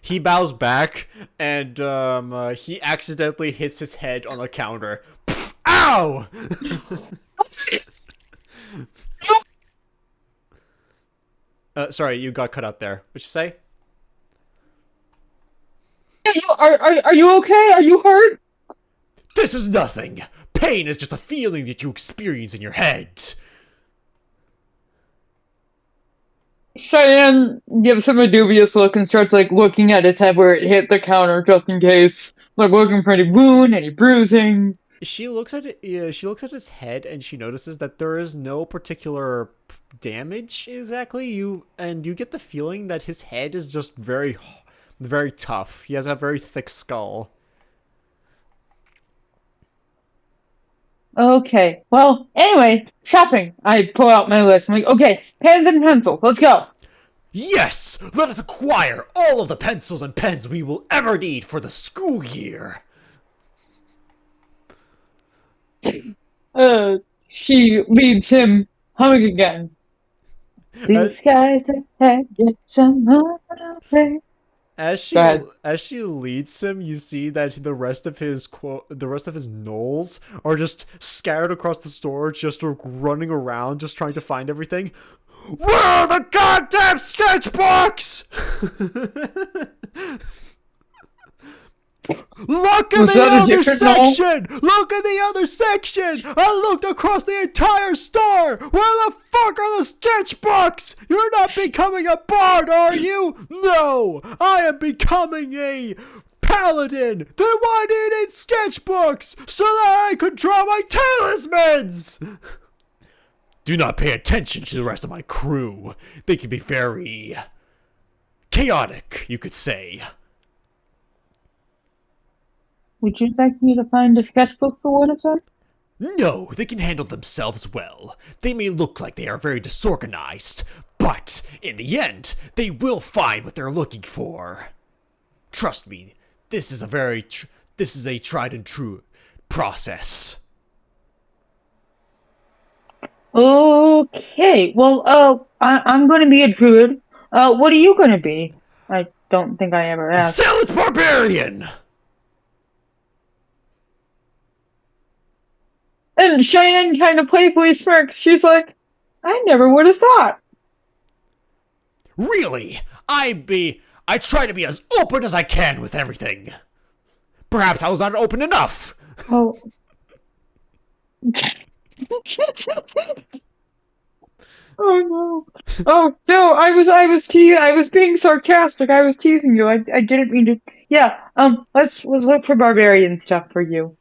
He bows back, and he accidentally hits his head on the counter. Pff, ow! Sorry, you got cut out there. What'd you say? Are you okay? Are you hurt? This is nothing. Pain is just a feeling that you experience in your head. Cheyenne gives him a dubious look and starts like looking at his head where it hit the counter just in case, like looking for any wound, any bruising. She looks at it. Yeah, she looks at his head and she notices that there is no particular damage exactly. You get the feeling that his head is just very, very tough. He has a very thick skull. Okay. Well, anyway, shopping. I pull out my list. I'm like, okay, pens and pencils. Let's go. Yes, let us acquire all of the pencils and pens we will ever need for the school year. She leads him humming again. Blue skies ahead, get some more. As she leads him, you see that the rest of his gnolls are just scattered across the store, just running around, just trying to find everything. Where are the goddamn sketchbooks? Look at the other section! Look at the other section! I looked across the entire store! Where the fuck are the sketchbooks? You're not becoming a bard, are you? No! I am becoming a paladin! Then why do you need sketchbooks? So that I could draw my talismans! Do not pay attention to the rest of my crew. They can be very chaotic, you could say. Would you like me to find a sketchbook for one of them? No, they can handle themselves well. They may look like they are very disorganized, but in the end, they will find what they're looking for. Trust me, this is a tried and true process. Okay, well, I'm going to be a druid. What are you going to be? I don't think I ever asked. Zealous barbarian! And Cheyenne kind of playfully smirks. She's like, I never would have thought. Really? I try to be as open as I can with everything. Perhaps I was not open enough. Oh. Oh no. Oh no, I was being sarcastic. I was teasing you. I didn't mean to. Yeah, let's look for barbarian stuff for you.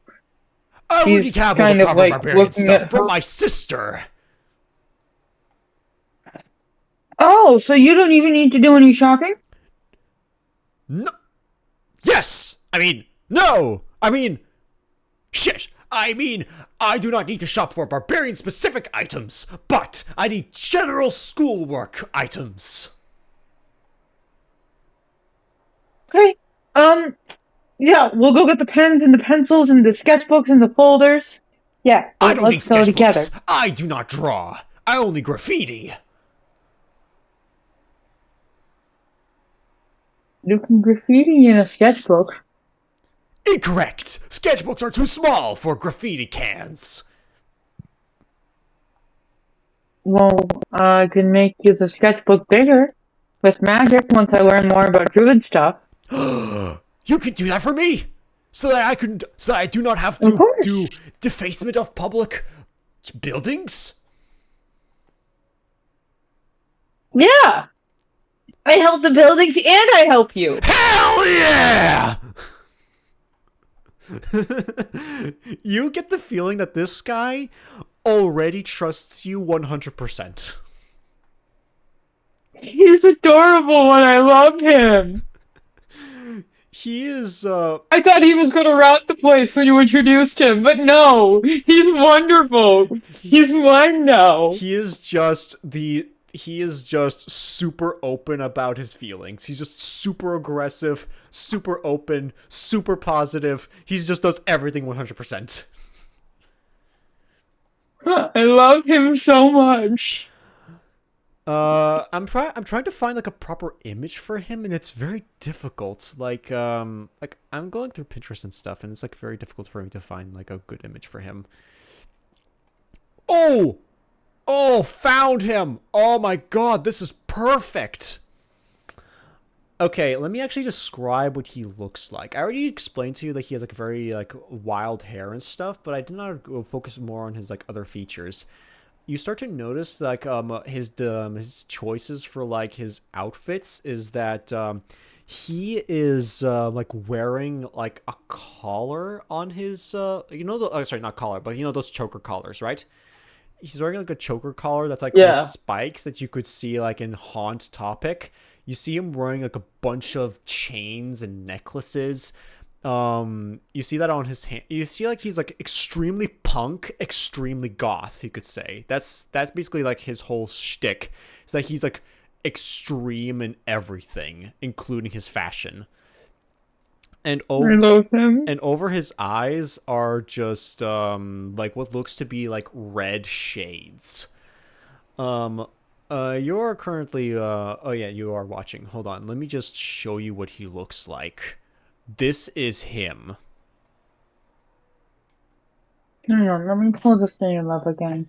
I already have all the proper barbarian stuff for my sister. Oh, so you don't even need to do any shopping? No. Yes! No! Shit! I do not need to shop for barbarian-specific items, but I need general schoolwork items. Okay. Yeah, we'll go get the pens and the pencils and the sketchbooks and the folders. Yeah, I don't need let's go together. I do not draw. I only graffiti. You can graffiti in a sketchbook. Incorrect! Sketchbooks are too small for graffiti cans. Well, I can make you the sketchbook bigger. with magic once I learn more about druid stuff. You could do that for me, so that I do not have Of to course. do defacement of public buildings. Yeah. I help the buildings and I help you. Hell yeah! You get the feeling that this guy already trusts you 100%. He's adorable and I love him. He is, I thought he was going to rat the place when you introduced him, but no, he's wonderful. He's mine now. he is just super open about his feelings. He's just super aggressive, super open, super positive. He just does everything 100%. I love him so much. I'm trying to find like a proper image for him, and it's very difficult. Like I'm going through Pinterest and stuff, and it's like very difficult for me to find like a good image for him. Oh, found him! Oh my god, this is perfect. Okay, let me actually describe what he looks like. I already explained to you that he has like very like wild hair and stuff, but I did not go focus more on his like other features. You start to notice like his choices for like his outfits is that he is like wearing like a collar on his sorry, not collar, but those choker collars, right? He's wearing like a choker collar that's like with Yeah. spikes that you could see like in Haunt Topic. You see him wearing like a bunch of chains and necklaces. You see that on his hand. You see like he's like extremely punk, extremely goth, you could say. That's basically like his whole shtick. It's like he's like extreme in everything, including his fashion. And I love him. over his eyes are just like what looks to be like red shades. You're currently oh yeah, you are watching. Hold on, let me just show you what he looks like. This is him. Hang on, let me pull this name up again.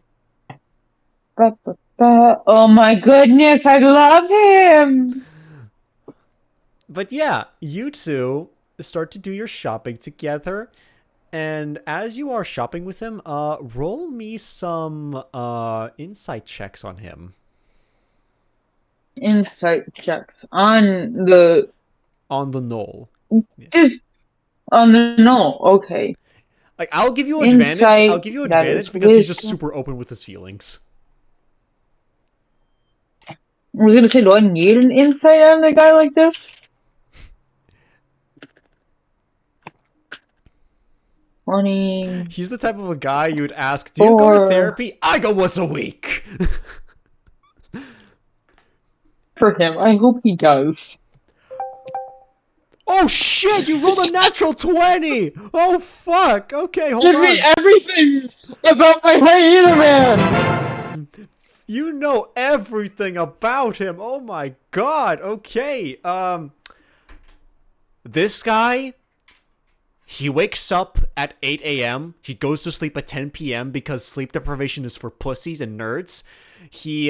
Oh my goodness, I love him! But yeah, you two start to do your shopping together. And as you are shopping with him, roll me some insight checks on him. Insight checks on the On the knoll. just on the no, okay. Like I'll give you advantage. Insight, I'll give you that advantage is because he's just wisdom. super open with his feelings. I was gonna say, do I need an insight on a guy like this? 20. He's the type of a guy you would ask, "Do you go to therapy?" I go once a week. For him, I hope he does. Oh shit! You rolled a natural 20. Oh fuck. Okay, hold Give on. me everything about my hyena man! You know everything about him. Oh my god. Okay. This guy, he wakes up at 8 a.m. He goes to sleep at 10 p.m. because sleep deprivation is for pussies and nerds. He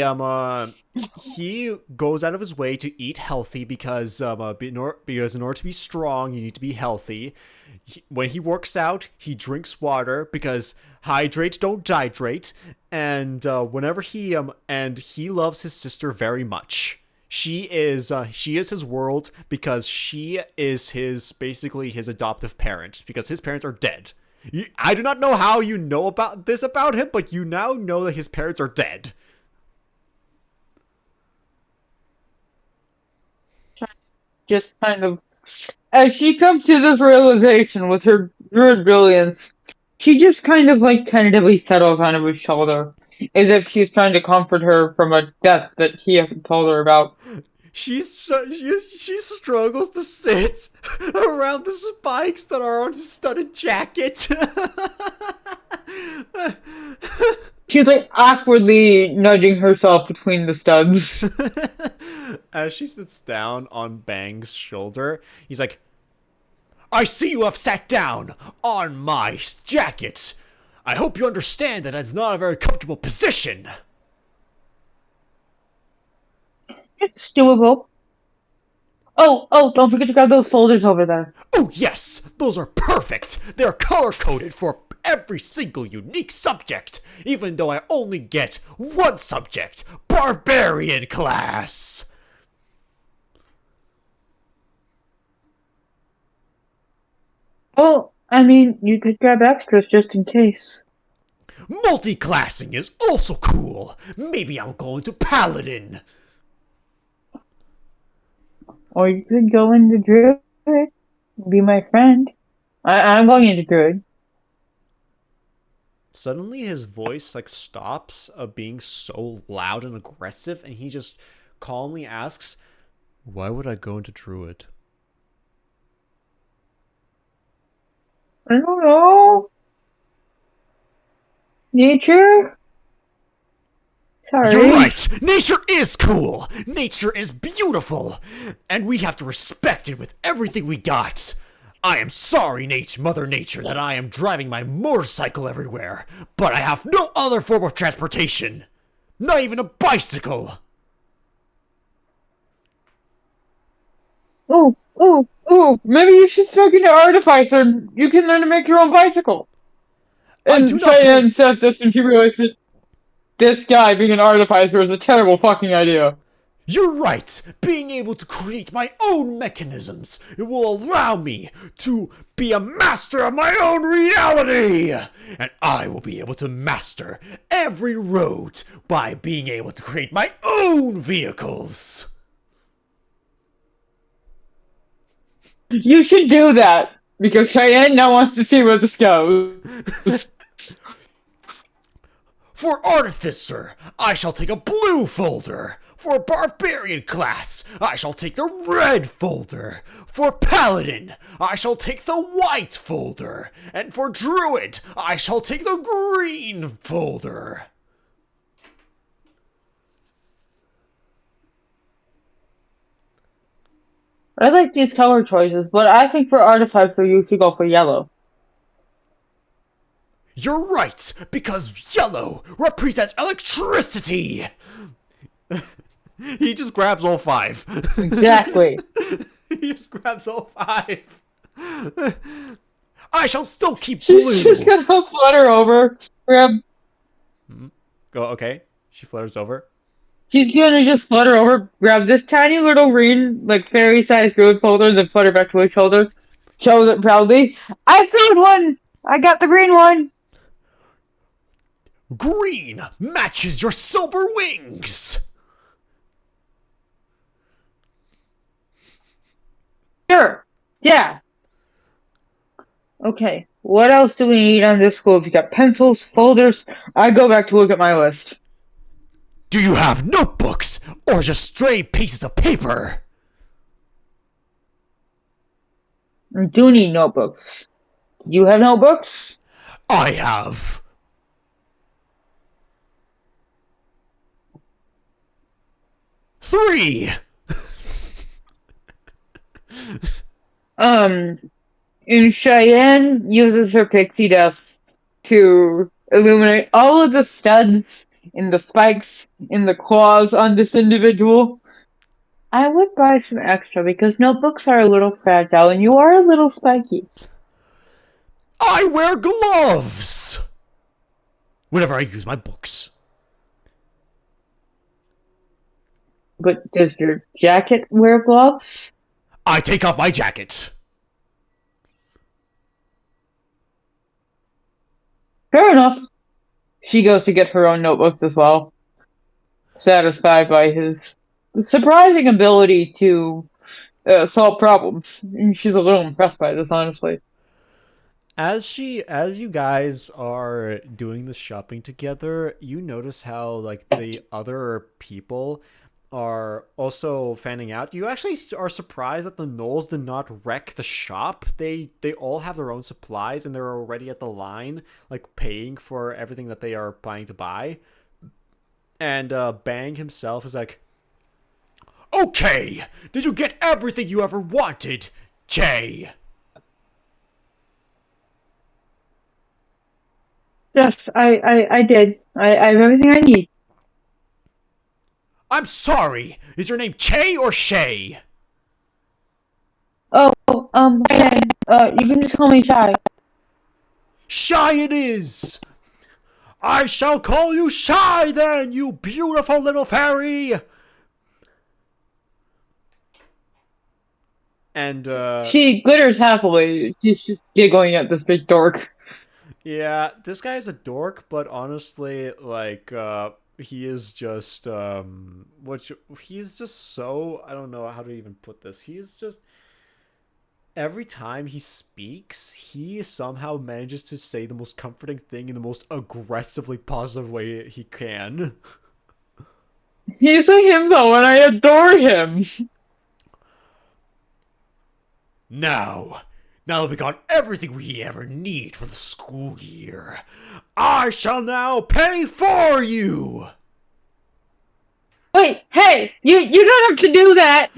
goes out of his way to eat healthy because in order to be strong, you need to be healthy. When he works out, he drinks water because hydrate, don't dihydrate. And he loves his sister very much. She is his world because she is basically his adoptive parent because his parents are dead. I do not know how you know about this about him, but you now know that his parents are dead. Just kind of, as she comes to this realization with her druid brilliance, she just kind of like tentatively settles onto his shoulder, as if she's trying to comfort her from a death that he hasn't told her about. She struggles to sit around the spikes that are on his studded jacket. She's like awkwardly nudging herself between the studs. As she sits down on Bang's shoulder, he's like, "I see you have sat down on my jacket. I hope you understand that it's not a very comfortable position." It's doable. Oh, don't forget to grab those folders over there. Oh, yes, those are perfect. They're color coded for every single unique subject, even though I only get one subject, Barbarian class. Well, I mean, you could grab extras just in case. Multi-classing is also cool. Maybe I'm going to Paladin. Or you could go into Druid, be my friend. I'm going into Druid. Suddenly his voice stops of being so loud and aggressive, and he just calmly asks, "Why would I go into Druid?" I don't know. Nature? You're Sorry. right! Nature is cool! Nature is beautiful! And we have to respect it with everything we got! I am sorry, Mother Nature, that I am driving my motorcycle everywhere, but I have no other form of transportation! Not even a bicycle! Oh, maybe you should smoke into Artificer. You can learn to make your own bicycle. I do And not believe. Cheyenne says this and she realizes this guy being an artificer is a terrible fucking idea. You're right! Being able to create my own mechanisms, it will allow me to be a master of my own reality! And I will be able to master every road by being able to create my own vehicles! You should do that because Cheyenne now wants to see where this goes. For Artificer, I shall take a blue folder. For Barbarian class, I shall take the red folder. For Paladin, I shall take the white folder. And for Druid, I shall take the green folder. I like these color choices, but I think for Artificer you should go for yellow. You're right, because yellow represents electricity. He just grabs all five. Exactly. He just grabs all five. I shall still keep She's blue. just gonna flutter over, grab. Go, okay. She flutters over. She's gonna just flutter over, grab this tiny little green, like fairy-sized druid folder, then flutter back to her shoulder. Shows it proudly. I found one. I got the green one. Green matches your silver wings. Sure. Yeah. Okay. What else do we need on this school? If you got pencils, folders, I go back to look at my list. Do you have notebooks or just stray pieces of paper? I do need notebooks. You have notebooks? I have. Three. Um, and Cheyenne uses her pixie dust to illuminate all of the studs in the spikes in the claws on this individual. I would buy some extra because notebooks are a little fragile and you are a little spiky. I wear gloves whenever I use my books. But does your jacket wear gloves? I take off my jacket. Fair enough. She goes to get her own notebooks as well, satisfied by his surprising ability to solve problems. And she's a little impressed by this, honestly. As you guys are doing this shopping together, you notice how the other people are also fanning out. You actually are surprised that the Knolls did not wreck the shop. They all have their own supplies and they're already at the line, paying for everything that they are planning to buy. And Bang himself is like, "Okay, did you get everything you ever wanted, Jay?" Yes, I did. I have everything I need. I'm sorry. Is your name Che or Shay? Oh, hey, you can just call me Shy. Shy it is! I shall call you Shy then, you beautiful little fairy! And, She glitters happily. She's just giggling at this big dork. yeah, this guy is a dork, but honestly, like, he is just, he's just so, I don't know how to even put this. He's just, every time he speaks, he somehow manages to say the most comforting thing in the most aggressively positive way he can. He's a himbo and I adore him. Now, now that we got everything we ever need for the school year, I shall now pay for you! Wait, hey, you don't have to do that.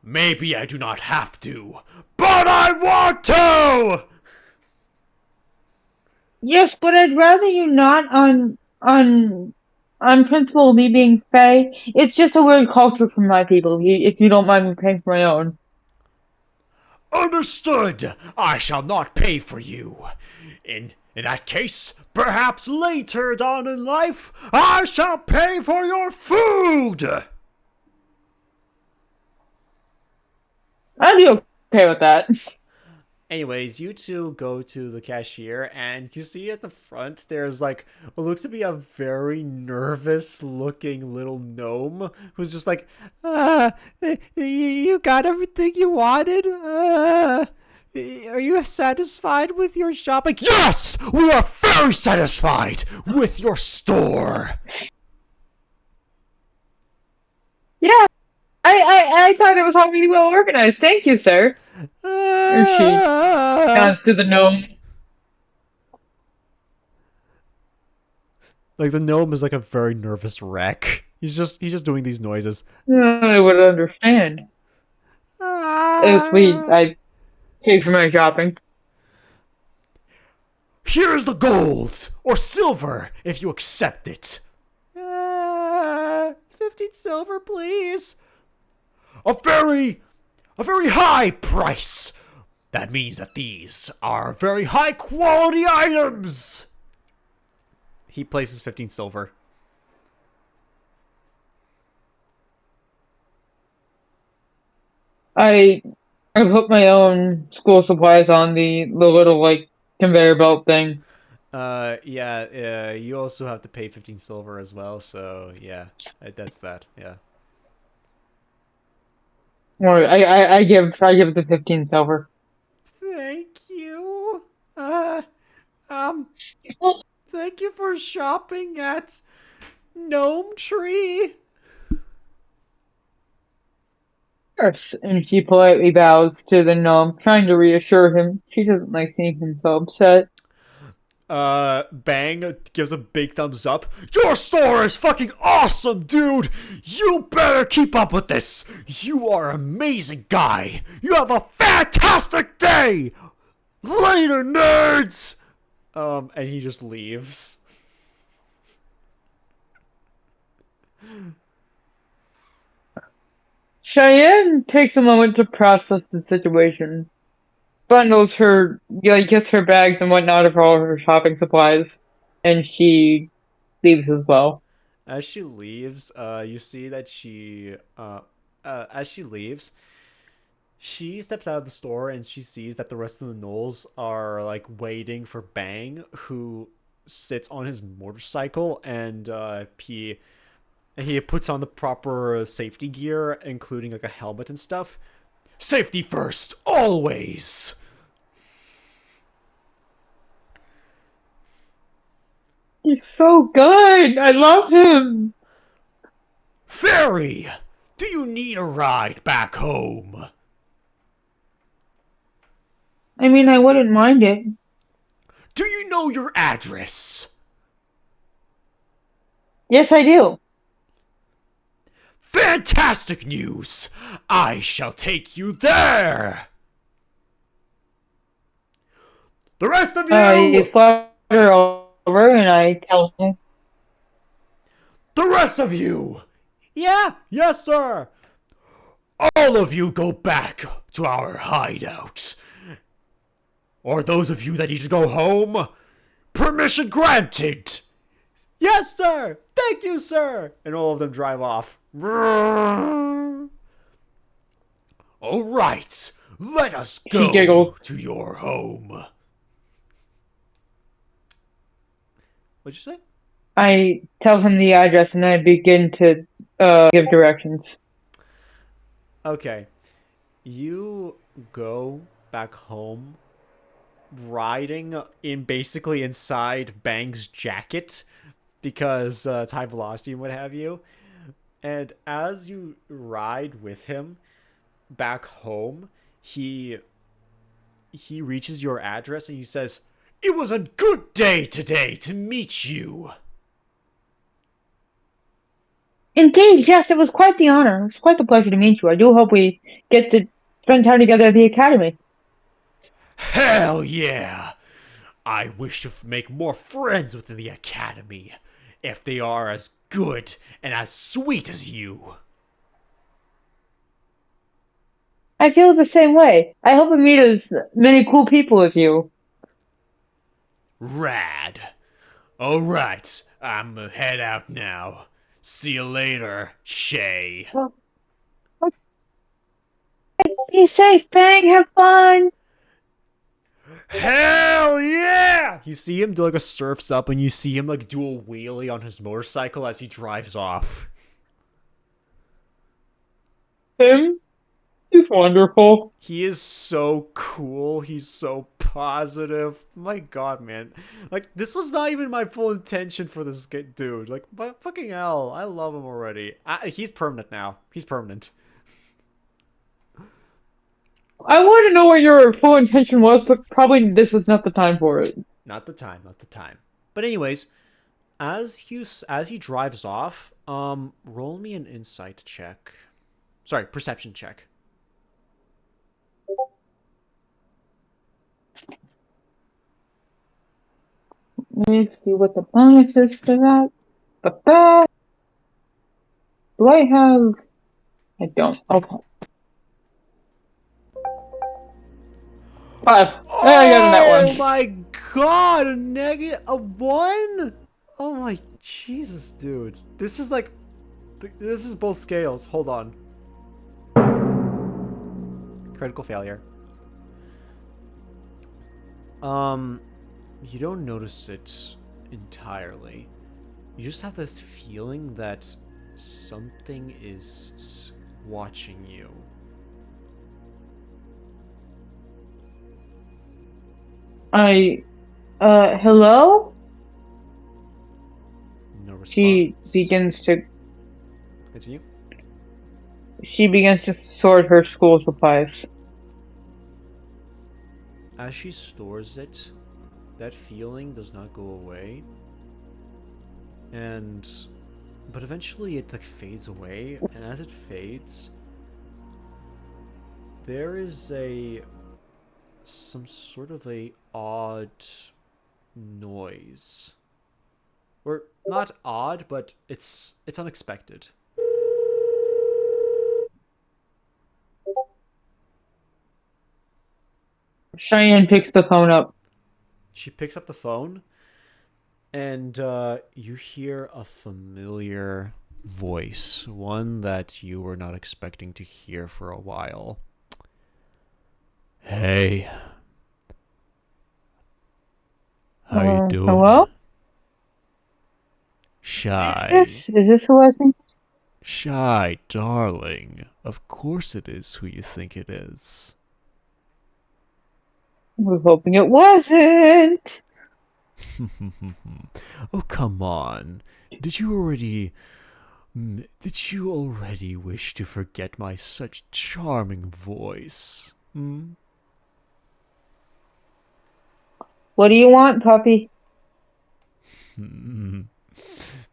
Maybe I do not have to, but I want to! Yes, but I'd rather you not on principle of me being Faye. It's just a weird culture for my people, if you don't mind me paying for my own. Understood! I shall not pay for you. In that case, perhaps later on in life, I shall pay for your food! I'd be okay with that. Anyways, you two go to the cashier, and you see at the front there's like what looks to be a very nervous looking little gnome who's just like, you got everything you wanted? Are you satisfied with your shopping? Yes! We are very satisfied with your store! Yeah, I thought it was all really well organized. Thank you, sir. Or she nods to the gnome. Like the gnome is like a very nervous wreck. He's just doing these noises. I would understand. It's sweet. I paid for my shopping. Here's the gold or silver if you accept it. 15 silver, please. A very high price. That means that these are very high quality items. He places 15 silver. I I put my own school supplies on the little like conveyor belt thing. Yeah, you also have to pay 15 silver as well, so yeah, that's that, yeah. Or I give the 15 silver. Thank you. Um, thank you for shopping at Gnome Tree. Yes, and she politely bows to the gnome, trying to reassure him. She doesn't like seeing him so upset. Bang gives a big thumbs up. Your store is fucking awesome, dude! You better keep up with this! You are an amazing guy! You have a fantastic day! Later, nerds! And he just leaves. Cheyenne takes a moment to process the situation, bundles her, gets her bags and whatnot of all her shopping supplies, and she leaves as well. As she leaves, you see that as she leaves, she steps out of the store and she sees that the rest of the gnolls are like waiting for Bang, who sits on his motorcycle, and he puts on the proper safety gear, including like a helmet and stuff. Safety first, always. He's so good! I love him! Fairy, do you need a ride back home? I mean, I wouldn't mind it. Do you know your address? Yes, I do. Fantastic news! I shall take you there! The rest of I you! flutter over and I tell him, The rest of you! Yeah, yes, sir! All of you go back to our hideout. Or those of you that need to go home, permission granted. Yes, sir. Thank you, sir. And all of them drive off. All right, let us She go giggles. to your home. What'd you say? I tell him the address and then I begin to give directions. Okay. You go back home riding in basically inside Bang's jacket because it's high velocity and what have you. And as you ride with him back home, he reaches your address and he says, "It was a good day today to meet you." Indeed, yes, it was quite the honor. It was quite the pleasure to meet you. I do hope we get to spend time together at the academy. Hell yeah! I wish to make more friends within the academy, if they are as good and as sweet as you. I feel the same way. I hope we meet as many cool people as you. Rad. Alright, I'm gonna head out now. See you later, Shay. Well, be safe, Bang. Have fun. Hell yeah! You see him do like a surfs up and you see him like do a wheelie on his motorcycle as he drives off. Him? He's wonderful. He is so cool. He's so positive. My god, man. Like, this was not even my full intention for this dude. Like, but fucking hell. I love him already. He's permanent now. He's permanent. I want to know what your full intention was, but probably this is not the time for it. Not the time. Not the time. But anyways, as he drives off, roll me an insight check. Sorry, perception check. Let me see what the bonus is to that. Ba-ba. Do I have... I don't. Okay. 5. There I got that Oh one. my god, a 1? Oh my Jesus, dude. This is like, this is both scales. Hold on. Critical failure. You don't notice it entirely. You just have this feeling that something is watching you. Hello? No response. She begins to Continue. sort her school supplies. As she stores it, that feeling does not go away. But eventually it like fades away, and as it fades, there is some sort of a odd noise. Or not odd, but it's unexpected. Cheyenne picks the phone up. She picks up the phone, and you hear a familiar voice, one that you were not expecting to hear for a while. Hey. How you doing? Hello? Shy. Is this who I think? Shy, darling. Of course it is who you think it is. I was hoping it wasn't. Oh, come on. Did you already wish to forget my such charming voice? Hmm? What do you want, puppy?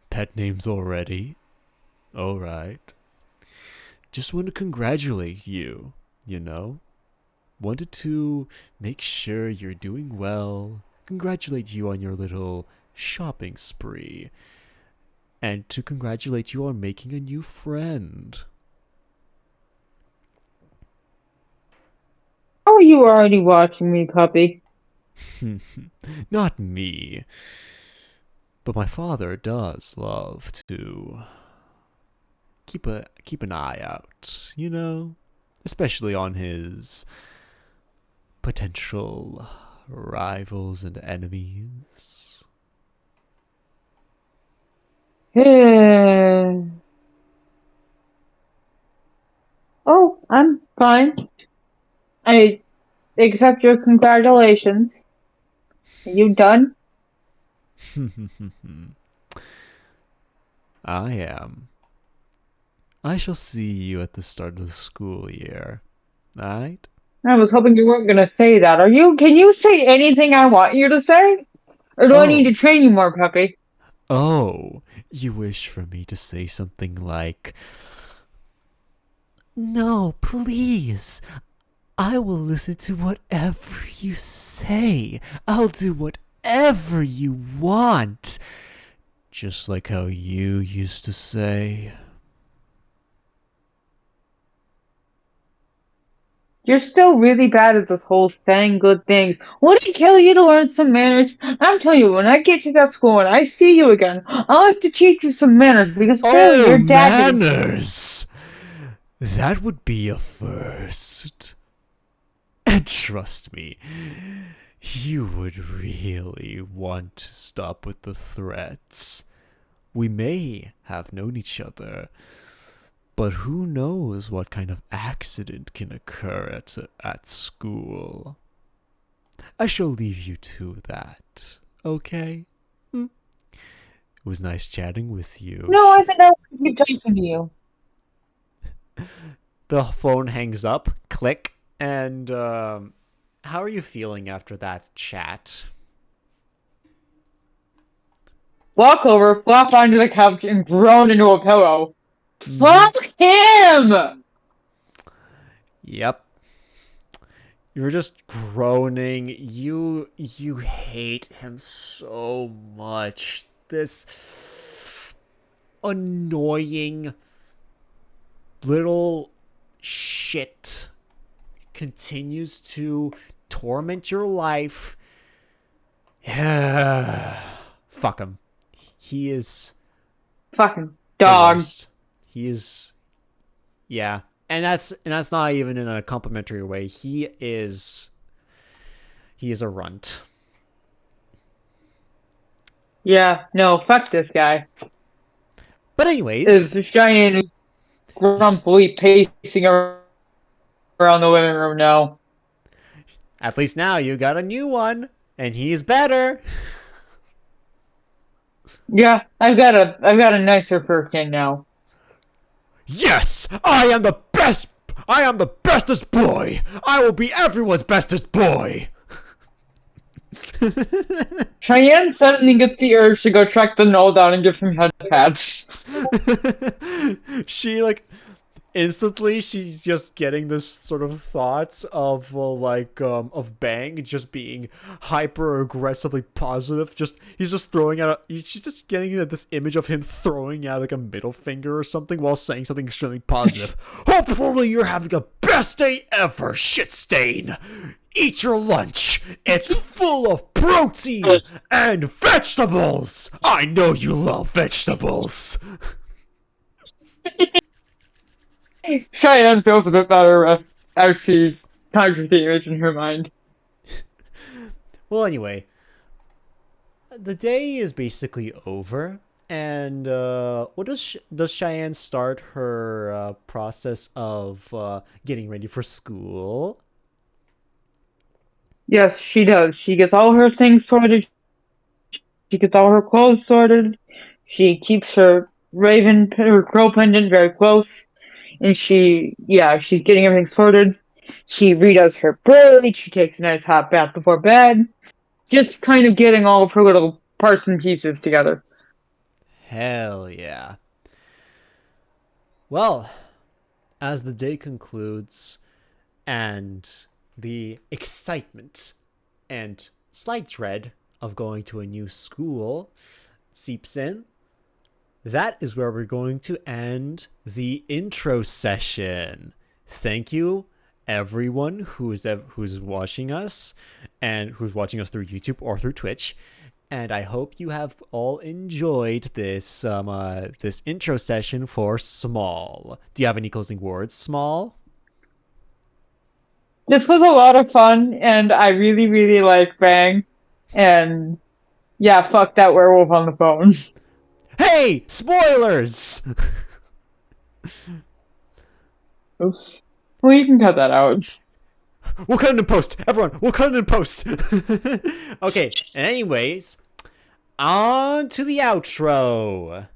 Pet names already? Alright. Just want to congratulate you, you know? Wanted to make sure you're doing well, congratulate you on your little shopping spree, and to congratulate you on making a new friend. know you were already watching me, puppy. Not me. But my father does love to keep an eye out, you know? Especially on his potential rivals and enemies. Oh, I'm fine. I accept your congratulations. Are you done? I am. I shall see you at the start of the school year. Alright? I was hoping you weren't gonna say that. Can you say anything I want you to say? Or do I need to Oh, train you more, puppy? oh, you wish for me to say something like, no, please. I will listen to whatever you say. I'll do whatever you want. Just like how you used to say. You're still really bad at this whole saying good things. Would it kill you to learn some manners? I'm telling you, when I get to that school and I see you again, I'll have to teach you some manners because clearly Oh, your dad didn't. manners! That would be a first. And trust me, you would really want to stop with the threats. We may have known each other, but who knows what kind of accident can occur at school. I shall leave you to that, okay? It was nice chatting with you. No, I think I want to keep talking to you. The phone hangs up, click, and how are you feeling after that chat? Walk over, flop onto the couch, and groan into a pillow. Mm-hmm. Fuck him! Yep. You were just groaning. You hate him so much. This annoying little shit continues to torment your life. Fuck him. He is Fucking the dog. worst. He is, yeah. And that's not even in a complimentary way. He is a runt. Yeah, no, fuck this guy. But anyways, Is Cheyenne is grumpily pacing around the living room now. at least now you got a new one, and he's better. Yeah, I've got a nicer furkin now. Yes, I am the best. I am the bestest boy. I will be everyone's bestest boy. Cheyenne suddenly gets the urge to go track the knoll down and give him head pats. She like instantly she's just getting this sort of thoughts of of Bang just being hyper aggressively positive. Just he's just throwing out she's just getting this image of him throwing out like a middle finger or something while saying something extremely positive. Hopefully you're having the best day ever, shit stain. Eat your lunch. It's full of protein and vegetables. I know you love vegetables. Cheyenne feels a bit better as she conjures the image in her mind. Well, anyway, the day is basically over, and what does Cheyenne start her process of getting ready for school? Yes, she does. She gets all her things sorted. She gets all her clothes sorted. She keeps her crow pendant very close. And she's getting everything sorted. She redoes her braid. She takes a nice hot bath before bed. Just kind of getting all of her little parts and pieces together. Hell yeah. Well, as the day concludes, and the excitement and slight dread of going to a new school seeps in, that is where we're going to end the intro session. Thank you, everyone who's watching us and who's watching us through YouTube or through Twitch. And I hope you have all enjoyed this intro session for Small. Do you have any closing words, Small? This was a lot of fun, and I really, really like Bang. And yeah, fuck that werewolf on the phone. Hey, spoilers! Oops. Well, you can cut that out. We'll cut it in post. Everyone, we'll cut it in post. Okay, anyways, on to the outro.